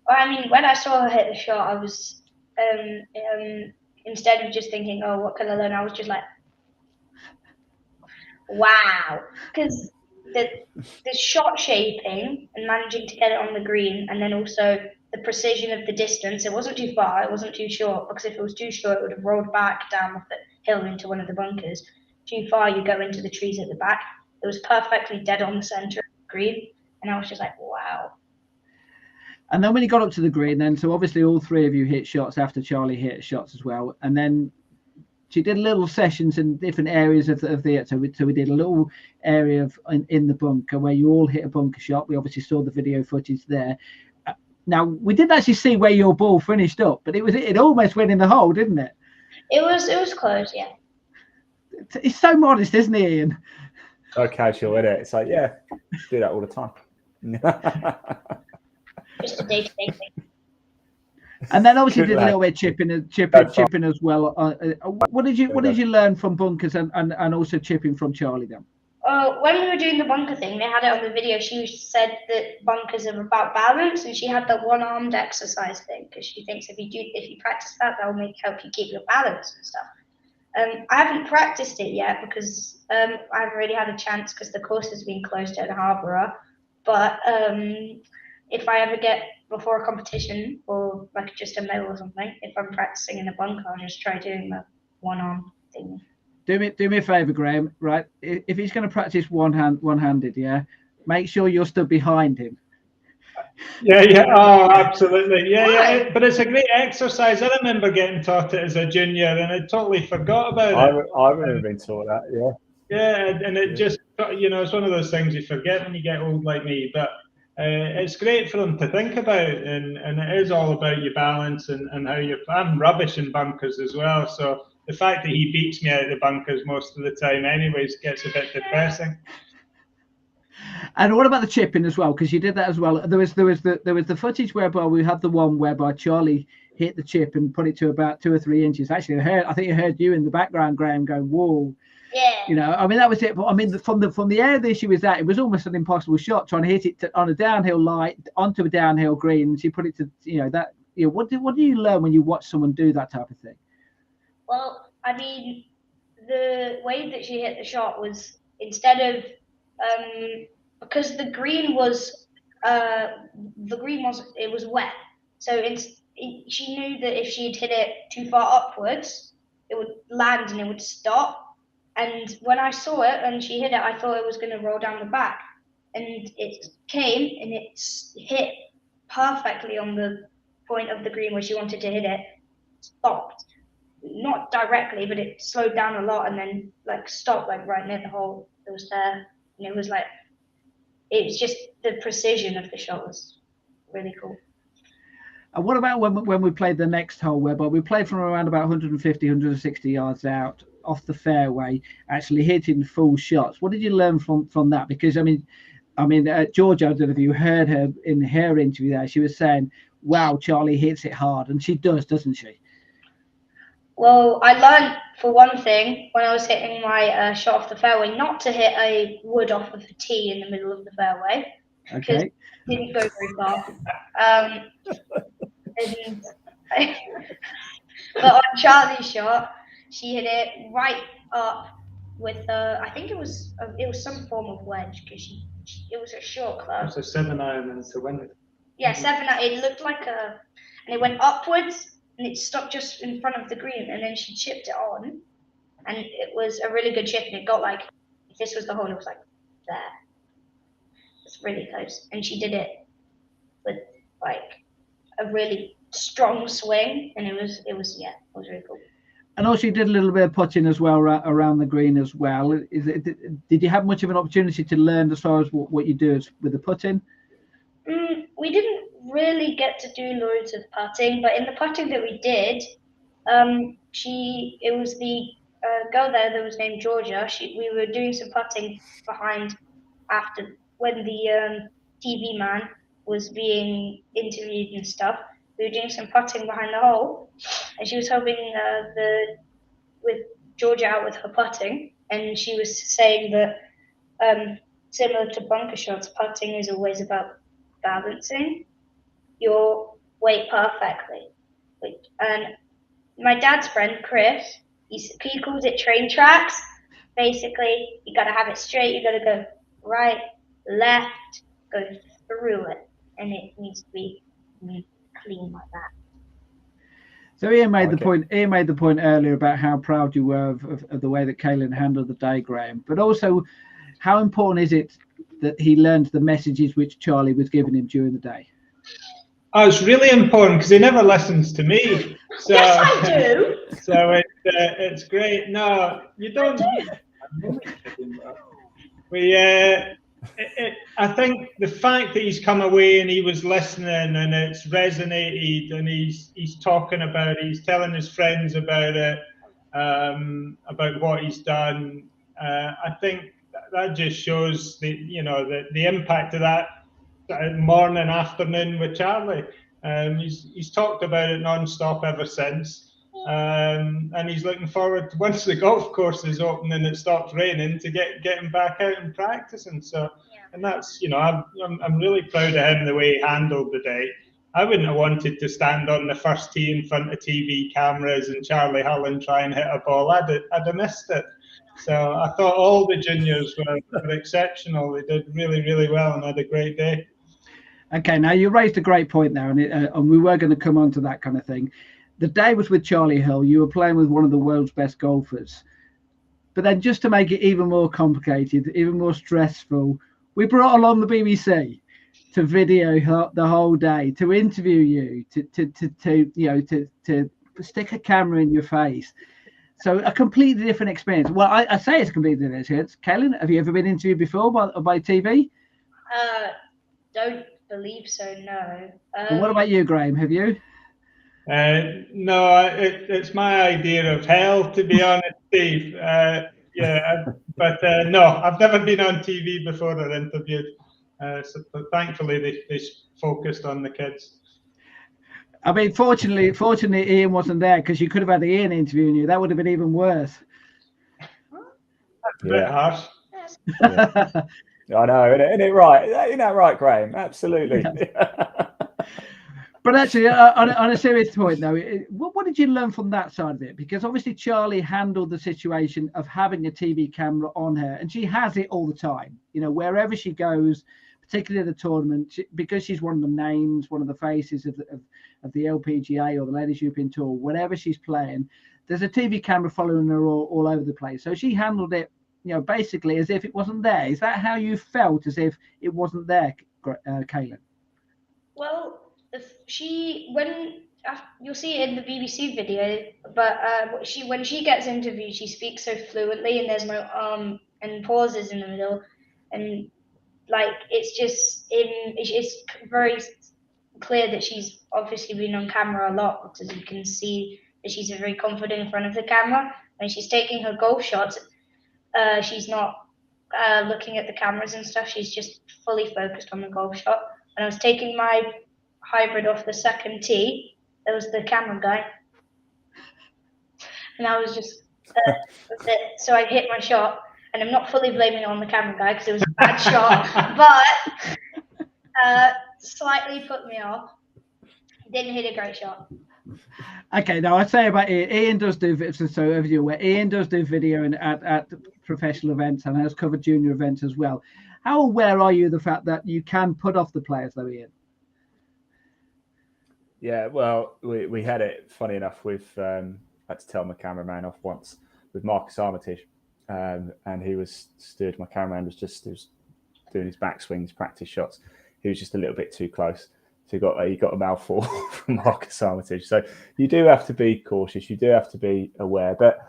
Well, I mean, when I saw her hit the shot, I was instead of just thinking, oh, what can I learn? I was just like, wow, because the shot shaping and managing to get it on the green, and then also the precision of the distance. It wasn't too far, it wasn't too short, because if it was too short, it would have rolled back down the hill into one of the bunkers. Too far, you go into the trees at the back. It was perfectly dead on the center of the green, and I was just like, wow. And then when you got up to the green, then so obviously all 3 of you hit shots after Charley hit shots as well, and then she did little sessions in different areas of the so we did a little area in the bunker where you all hit a bunker shot. We obviously saw the video footage there. Now we didn't actually see where your ball finished up, but it almost went in the hole, didn't it? It was close, yeah. It's so modest, isn't he, Ian? So casual, isn't it? It's like, yeah, do that all the time. Just a day-to-day thing. And then obviously did a little bit of chipping as well. What did you learn from bunkers and also chipping from Charley then? When we were doing the bunker thing, they had it on the video. She said that bunkers are about balance, and she had the one-armed exercise thing because she thinks if you practice that, that will help you keep your balance and stuff. I haven't practiced it yet because I haven't really had a chance because the course has been closed at Harborough. But if I ever get before a competition or like just a medal or something, if I'm practicing in the bunker, I'll just try doing the one-arm thing. Do me a favour, Graham. Right, if he's going to practice one-handed, yeah, make sure you're stood behind him. Yeah. Oh, absolutely. Yeah. But it's a great exercise. I remember getting taught it as a junior, and I totally forgot about it. I remember being taught that. Yeah. Yeah, and it just, it's one of those things you forget when you get old like me. But it's great for them to think about, and it is all about your balance and how you're. I'm rubbish in bunkers as well, so the fact that he beats me out of the bunkers most of the time, anyways, gets a bit depressing. And what about the chipping as well? Because you did that as well. There was the footage whereby we had the one whereby Charley hit the chip and put it to about 2 or 3 inches. Actually, I think I heard you in the background, Graham, going, "Whoa." Yeah. I mean, that was it. But I mean, from the area that she was at, it was almost an impossible shot trying to hit it on a downhill light onto a downhill green. And she put it to, what do you learn when you watch someone do that type of thing? Well, I mean, the way that she hit the shot was instead of because the green was wet, so she knew that if she had hit it too far upwards, it would land and it would stop. And when I saw it and she hit it, I thought it was going to roll down the back, and it came and it hit perfectly on the point of the green where she wanted to hit it. Stopped, not directly, but it slowed down a lot and then stopped right near the hole. It was there, and it was just the precision of the shot was really cool. And what about when we played the next hole, whereby we played from around about 150, 160 yards out off the fairway, actually hitting full shots? What did you learn from that? Because I mean, Georgia, I don't know if you heard her in her interview there. She was saying, "Wow, Charley hits it hard," and she does, doesn't she? Well, I learned, for one thing, when I was hitting my shot off the fairway, not to hit a wood off of a tee in the middle of the fairway. Because it didn't go very far. But on Charlie's shot, she hit it right up with I think it was some form of wedge, because it was a short club. It was a 7-iron and it's a wind. Yeah, 7-iron. It looked like and it went upwards and it stopped just in front of the green, and then she chipped it on, and it was a really good chip, and it got if this was the hole, it was there. It's really close, and she did it with a really strong swing, and it was really cool. And also, you did a little bit of putting as well around the green as well. Did you have much of an opportunity to learn as far as what you do with the putting? We didn't really get to do loads of putting, but in the putting that we did, it was the girl there that was named Georgia. We were doing some putting behind after when the TV man was being interviewed and stuff. We were doing some putting behind the hole, and she was helping with Georgia out with her putting, and she was saying that similar to bunker shots, putting is always about balancing your weight perfectly. And my dad's friend Chris, he calls it train tracks. Basically, you got to have it straight. You got to go right, left, go through it, and it needs to be clean like that. So Ian made the point. Ian made the point earlier about how proud you were of the way that Kaylin handled the day, Graham. But also, how important is it that he learned the messages which Charley was giving him during the day? Oh, it's really important because he never listens to me. So, yes, I do. So it's great. No, you don't. I think the fact that he's come away and he was listening and it's resonated and he's talking about it, he's telling his friends about it, about what he's done. I think that just shows the impact of that morning, afternoon with Charley. He's talked about it non-stop ever since. And he's looking forward to, once the golf course is open and it stops raining, to getting back out and practicing. So, and that's, I'm really proud of him the way he handled the day. I wouldn't have wanted to stand on the first tee in front of TV cameras and Charley Hull and try and hit a ball. I'd have missed it. So I thought all the juniors were exceptional. They did really, really well and had a great day. Okay, now you raised a great point there, and we were going to come on to that kind of thing. The day was with Charley Hull. You were playing with one of the world's best golfers. But then just to make it even more complicated, even more stressful, we brought along the BBC to video the whole day, to interview you, to stick a camera in your face. So a completely different experience. Well, I say it's a completely different experience. Kaylin, have you ever been interviewed before by TV? Don't believe so, no. And what about you, Graham? Have you? No, it's my idea of hell, to be honest, Steve. But no, I've never been on TV before or interviewed. So thankfully, they focused on the kids. I mean, fortunately, Ian wasn't there, because you could have had Ian interviewing you. That would have been even worse. That's a bit harsh. Yeah. I know, isn't it right? Isn't that right, Graham? Absolutely. But actually, on a serious point, though, what did you learn from that side of it? Because obviously Charley handled the situation of having a TV camera on her, and she has it all the time. Wherever she goes, particularly at the tournament, because she's one of the names, one of the faces of the LPGA or the Ladies European Tour, whatever she's playing, there's a TV camera following her all over the place. So she handled it, basically as if it wasn't there. Is that how you felt, as if it wasn't there, Kaylin? Well, you'll see it in the BBC video, but when she gets interviewed, she speaks so fluently, and there's no and pauses in the middle, and it's very clear that she's obviously been on camera a lot, because you can see that she's very confident in front of the camera. When she's taking her golf shots, she's not looking at the cameras and stuff. She's just fully focused on the golf shot. When I was taking my hybrid off the second tee, there was the camera guy, and I was just that's it. So I hit my shot, and I'm not fully blaming it on the camera guy because it was a bad shot, but slightly put me off. Didn't hit a great shot. Okay, now I'd say about Ian. Ian does do, so as you're aware, Ian does do video at professional events and has covered junior events as well. How aware are you of the fact that you can put off the players, though, Ian? Yeah, well, we had it, funny enough, with I had to tell my cameraman off once with Marcus Armitage, and he stood, my cameraman was doing his backswings, practice shots. He was just a little bit too close. So you got a mouthful from Marcus Armitage. So you do have to be cautious. You do have to be aware. But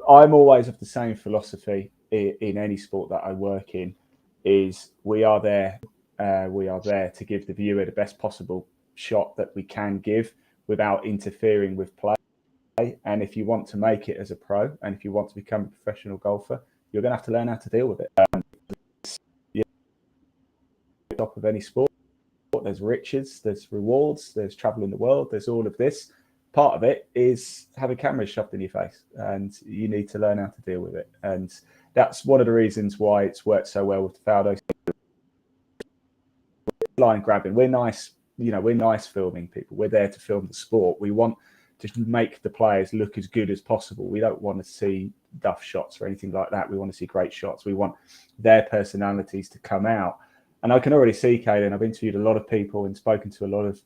I'm always of the same philosophy in any sport that I work in. Is we are there to give the viewer the best possible shot that we can give without interfering with play. And if you want to make it as a pro, and if you want to become a professional golfer, you're going to have to learn how to deal with it. Top of any sport, there's riches, there's rewards, there's travel in the world, there's all of this. Part of it is having cameras shoved in your face, and you need to learn how to deal with it. And that's one of the reasons why it's worked so well with the Faldo line grabbing. We're nice, we're nice filming people. We're there to film the sport. We want to make the players look as good as possible. We don't want to see duff shots or anything like that. We want to see great shots. We want their personalities to come out. And I can already see, Kaylin, I've interviewed a lot of people and spoken to a lot of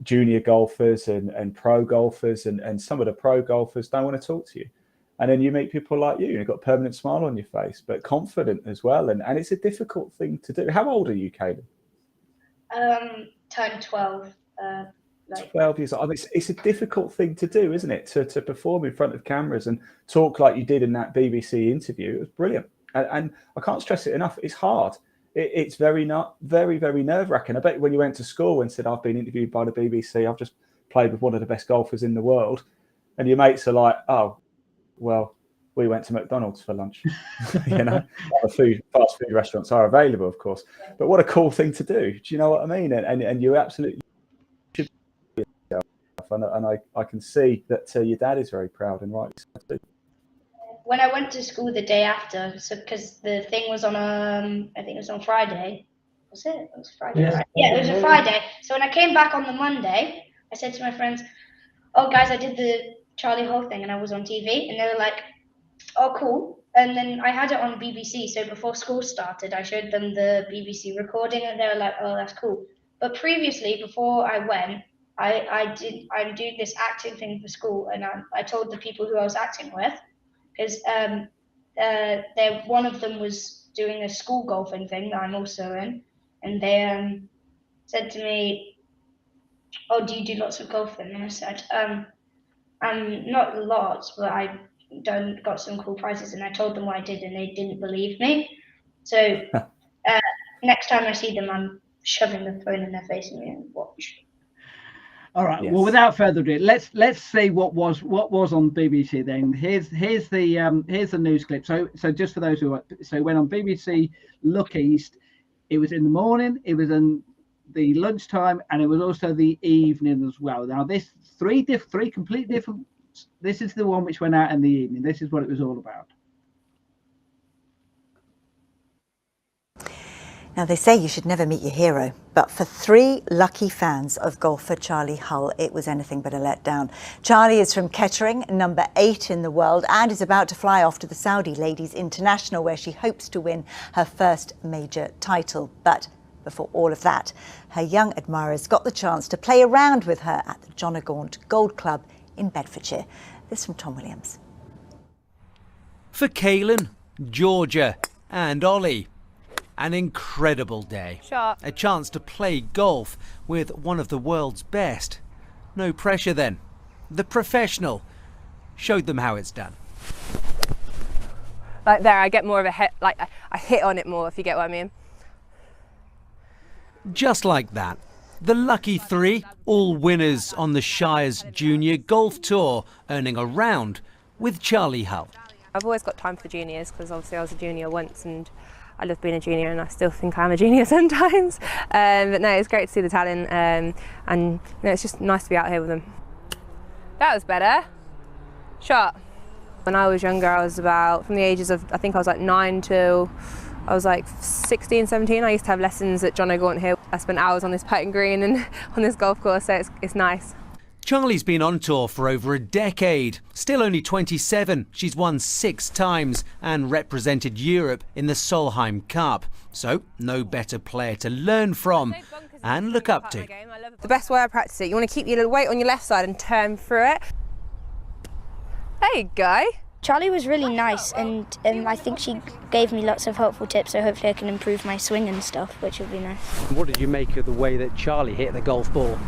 junior golfers and pro golfers, and some of the pro golfers don't want to talk to you. And then you meet people like you, and you've got a permanent smile on your face, but confident as well. And it's a difficult thing to do. How old are you, Kaylin? Turned 12. 12 years old. I mean, it's a difficult thing to do, isn't it? To perform in front of cameras and talk like you did in that BBC interview. It was brilliant. And I can't stress it enough. It's hard. It's very, very nerve-wracking. I bet when you went to school and said, I've been interviewed by the BBC, I've just played with one of the best golfers in the world. And your mates are like, oh, well, we went to McDonald's for lunch. Fast food restaurants are available, of course. But what a cool thing to do. Do you know what I mean? And you absolutely should be yourself. And I can see that your dad is very proud, and rightly so too. When I went to school the day after, so because the thing was on I think it was on Friday. Was it? It was Friday. Yeah. Right? Yeah, it was a Friday. So when I came back on the Monday, I said to my friends, "Oh, guys, I did the Charley Hull thing, and I was on TV." And they were like, "Oh, cool." And then I had it on BBC. So before school started, I showed them the BBC recording, and they were like, "Oh, that's cool." But previously, before I went, I'm doing this acting thing for school, and I told the people who I was acting with. Because one of them was doing a school golfing thing that I'm also in, and they said to me, "Oh, do you do lots of golfing?" And I said, "Not lots, but I got some cool prizes." And I told them what I did, and they didn't believe me. So next time I see them, I'm shoving the phone in their face and watch. All right. Yes. Well, without further ado, let's see what was on BBC then. Here's the news clip. So just for those who went on BBC Look East, it was in the morning, it was in the lunchtime, and it was also the evening as well. Now this three complete different. This is the one which went out in the evening. This is what it was all about. Now, they say you should never meet your hero, but for 3 lucky fans of golfer Charley Hull, it was anything but a letdown. Charley is from Kettering, number 8 in the world, and is about to fly off to the Saudi Ladies International, where she hopes to win her first major title. But before all of that, her young admirers got the chance to play around with her at the John O'Gaunt Gold Club in Bedfordshire. This from Tom Williams. For Kaylin, Georgia and Ollie, an incredible day. Sharp. A chance to play golf with one of the world's best. No pressure then. The professional showed them how it's done. Like there, I get more of a hit, like I hit on it more, if you get what I mean. Just like that. The lucky 3, all winners on the Shires Junior Golf Tour, earning a round with Charley Hull. I've always got time for juniors, because obviously I was a junior once and I love being a junior, and I still think I'm a junior sometimes. But no, it's great to see the talent, and it's just nice to be out here with them. That was better. Shot. When I was younger, I was about, from the ages of, I think I was like 9 till I was like 16, 17. I used to have lessons at John O'Gaunt here. I spent hours on this putting green and on this golf course, so it's nice. Charley's been on tour for over a decade. Still only 27, she's won 6 times and represented Europe in the Solheim Cup. So, no better player to learn from and look up to. The best way I practice it, you want to keep your weight on your left side and turn through it. There you go. Charley was really nice, and I think she gave me lots of helpful tips, so hopefully I can improve my swing and stuff, which would be nice. What did you make of the way that Charley hit the golf ball?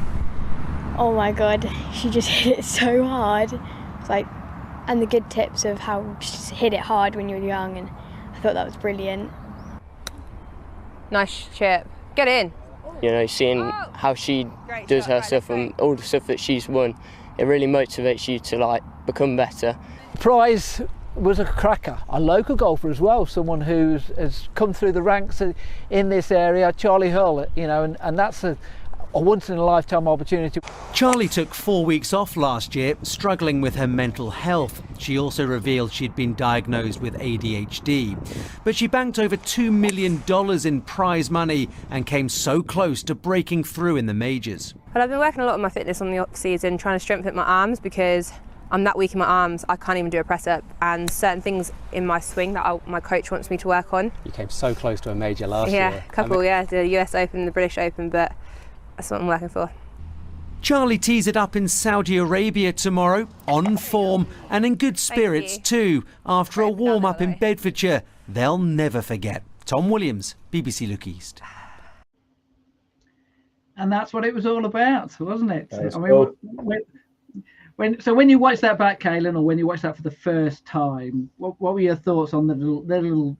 Oh my god, she just hit it so hard. It's like, and the good tips of how to hit it hard when you're young, and I thought that was brilliant. Nice chip. Get in. You know, seeing how she does her stuff and all the stuff that she's won, it really motivates you to like become better. Prize was a cracker, a local golfer as well, someone who has come through the ranks in this area, Charley Hull, you know, and that's a once-in-a-lifetime opportunity. Charley took 4 weeks off last year, struggling with her mental health. She also revealed she'd been diagnosed with ADHD. But she banked over $2 million in prize money and came so close to breaking through in the majors. Well, I've been working a lot on my fitness on the off-season, trying to strengthen my arms because I'm that weak in my arms, I can't even do a press-up, and certain things in my swing that my coach wants me to work on. You came so close to a major last year. Yeah, a couple, the US Open, the British Open, but that's what I'm working for. Charley tees it up in Saudi Arabia tomorrow, on form and in good spirits too, after a warm-up in Bedfordshire they'll never forget. Tom Williams, BBC Look East. And that's what it was all about, wasn't it? I mean, when you watch that back, Kaylin, or when you watch that for the first time, what were your thoughts on the little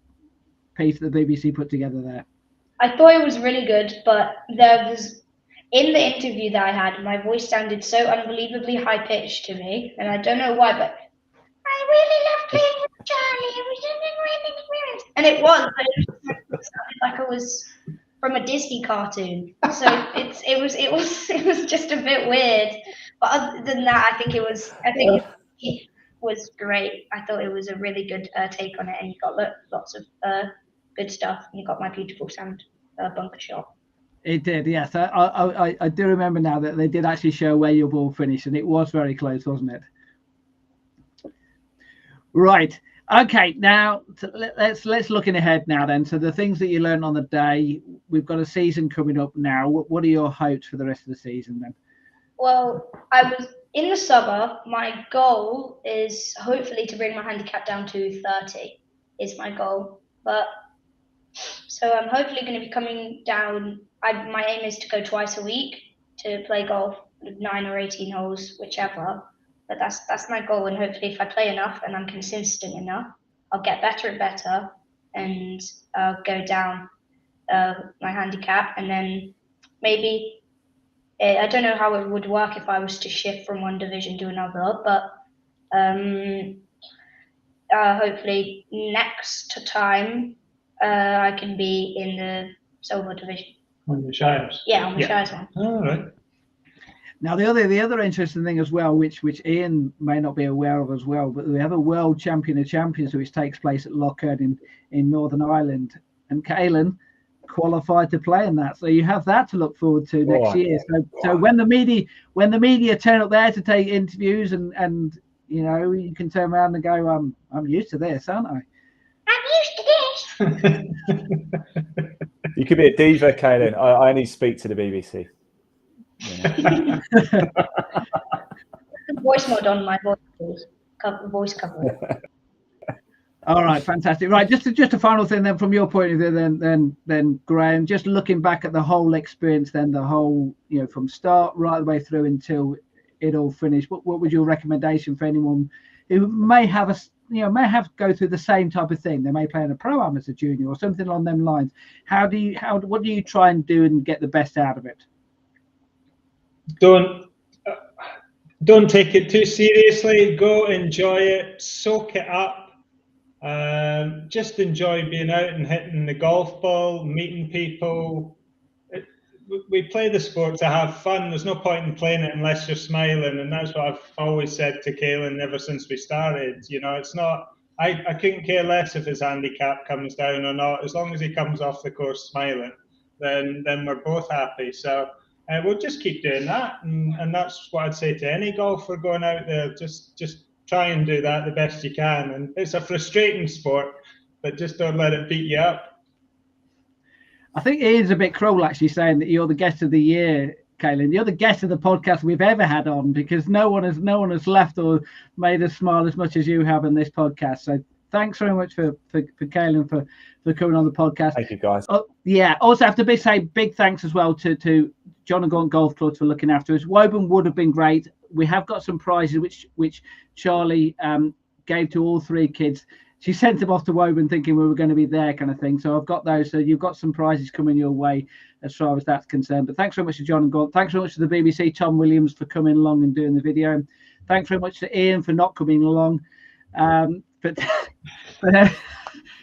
piece that the BBC put together there? I thought it was really good, but in the interview that I had, my voice sounded so unbelievably high pitched to me, and I don't know why, but I really love playing with Charley. It was a great experience, and it was like it was from a Disney cartoon. So it was just a bit weird. But other than that, I think it was great. I thought it was a really good take on it, and you got lots of good stuff. And you got my beautiful sand bunker shot. It did, yes. I do remember now that they did actually show where your ball finished, and it was very close, wasn't it? Right. Okay. Now let's looking ahead now then. So the things that you learned on the day, we've got a season coming up now. What are your hopes for the rest of the season then? Well, I was in the summer. My goal is hopefully to bring my handicap down to 30. Is my goal, but so I'm hopefully going to be coming down. My aim is to go twice a week to play golf, 9 or 18 holes, whichever. But that's my goal, and hopefully, if I play enough and I'm consistent enough, I'll get better and better, and I'll go down my handicap, and then maybe. I don't know how it would work if I was to shift from one division to another, but hopefully next time I can be in the silver division. On the Shires? Yeah, on the Shires one. All right. Now the other interesting thing as well, which Ian may not be aware of as well, but we have a World Champion of Champions which takes place at Lochern in Northern Ireland, and Kaylin qualified to play in that, so you have that to look forward to next year. So when the media turn up there to take interviews and you know, you can turn around and go, I'm used to this, aren't I? I'm used to this. You could be a diva, Kaylin. I only speak to the BBC. You know. Voice mod on my voice cover. All right, fantastic. Right, just a final thing then from your point of view, then Graham, just looking back at the whole experience, then the whole, you know, from start right the way through until it all finished. What was your recommendation for anyone who may have to go through the same type of thing? They may play in a pro-am as a junior or something along them lines. What do you try and do and get the best out of it? Don't take it too seriously. Go enjoy it, soak it up. Just enjoy being out and hitting the golf ball, meeting people. We play the sport to have fun. There's no point in playing it unless you're smiling, and that's what I've always said to Kaylin ever since we started. You know, it's not. I couldn't care less if his handicap comes down or not. As long as he comes off the course smiling, then we're both happy. So we'll just keep doing that, and that's what I'd say to any golfer going out there. Just try and do that the best you can. And it's a frustrating sport, but just don't let it beat you up. I think Ian's a bit cruel actually saying that you're the guest of the year Kaylin. You're the guest of the podcast we've ever had on, because no one has left or made us smile as much as you have in this podcast. So thanks very much for Kaylin for coming on the podcast. Thank you, guys. Yeah. Also have to say big thanks as well to John and Gaunt Golf Club for looking after us. Woburn would have been great. We have got some prizes which Charlie gave to all 3 kids. She sent them off to Woburn thinking we were going to be there, kind of thing. So I've got those. So you've got some prizes coming your way as far as that's concerned. But thanks very much to John and Gaunt. Thanks very much to the BBC, Tom Williams, for coming along and doing the video. Thanks very much to Ian for not coming along, but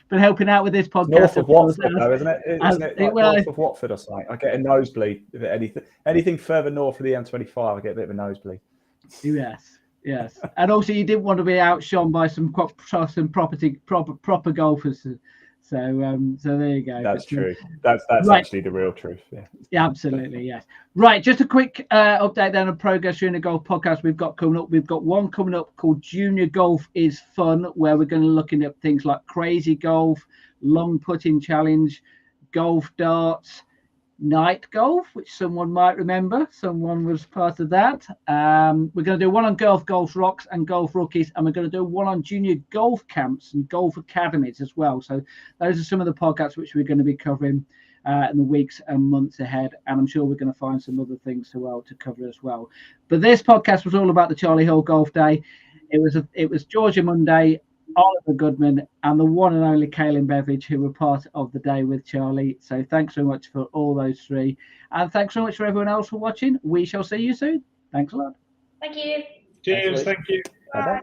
helping out with this podcast. North of Watford, though, isn't it? Isn't it like north of Watford or something? I get a nosebleed. Anything further north of the M25, I get a bit of a nosebleed. Yes, and also you didn't want to be outshone by some proper golfers. So there you go. That's true. That's right. Actually the real truth. Yeah, absolutely. Yes. Right. Just a quick update then on Progress Junior Golf podcast we've got coming up. We've got one coming up called Junior Golf is Fun, where we're going to look at things like crazy golf, long putting challenge, golf darts, night golf, which someone might remember. Someone was part of that. We're going to do one on golf rocks and golf rookies, and we're going to do one on junior golf camps and golf academies as well. So those are some of the podcasts which we're going to be covering in the weeks and months ahead, and I'm sure we're going to find some other things to cover as well. But this podcast was all about the Charley Hull Golf Day. It was Georgia Monday, Oliver Goodman, and the one and only Kaylin Beveridge, who were part of the day with Charlie. So thanks so much for all those 3, and thanks so much for everyone else for watching. We shall see you soon. Thanks a lot. Thank you. Cheers. Thank you. Bye.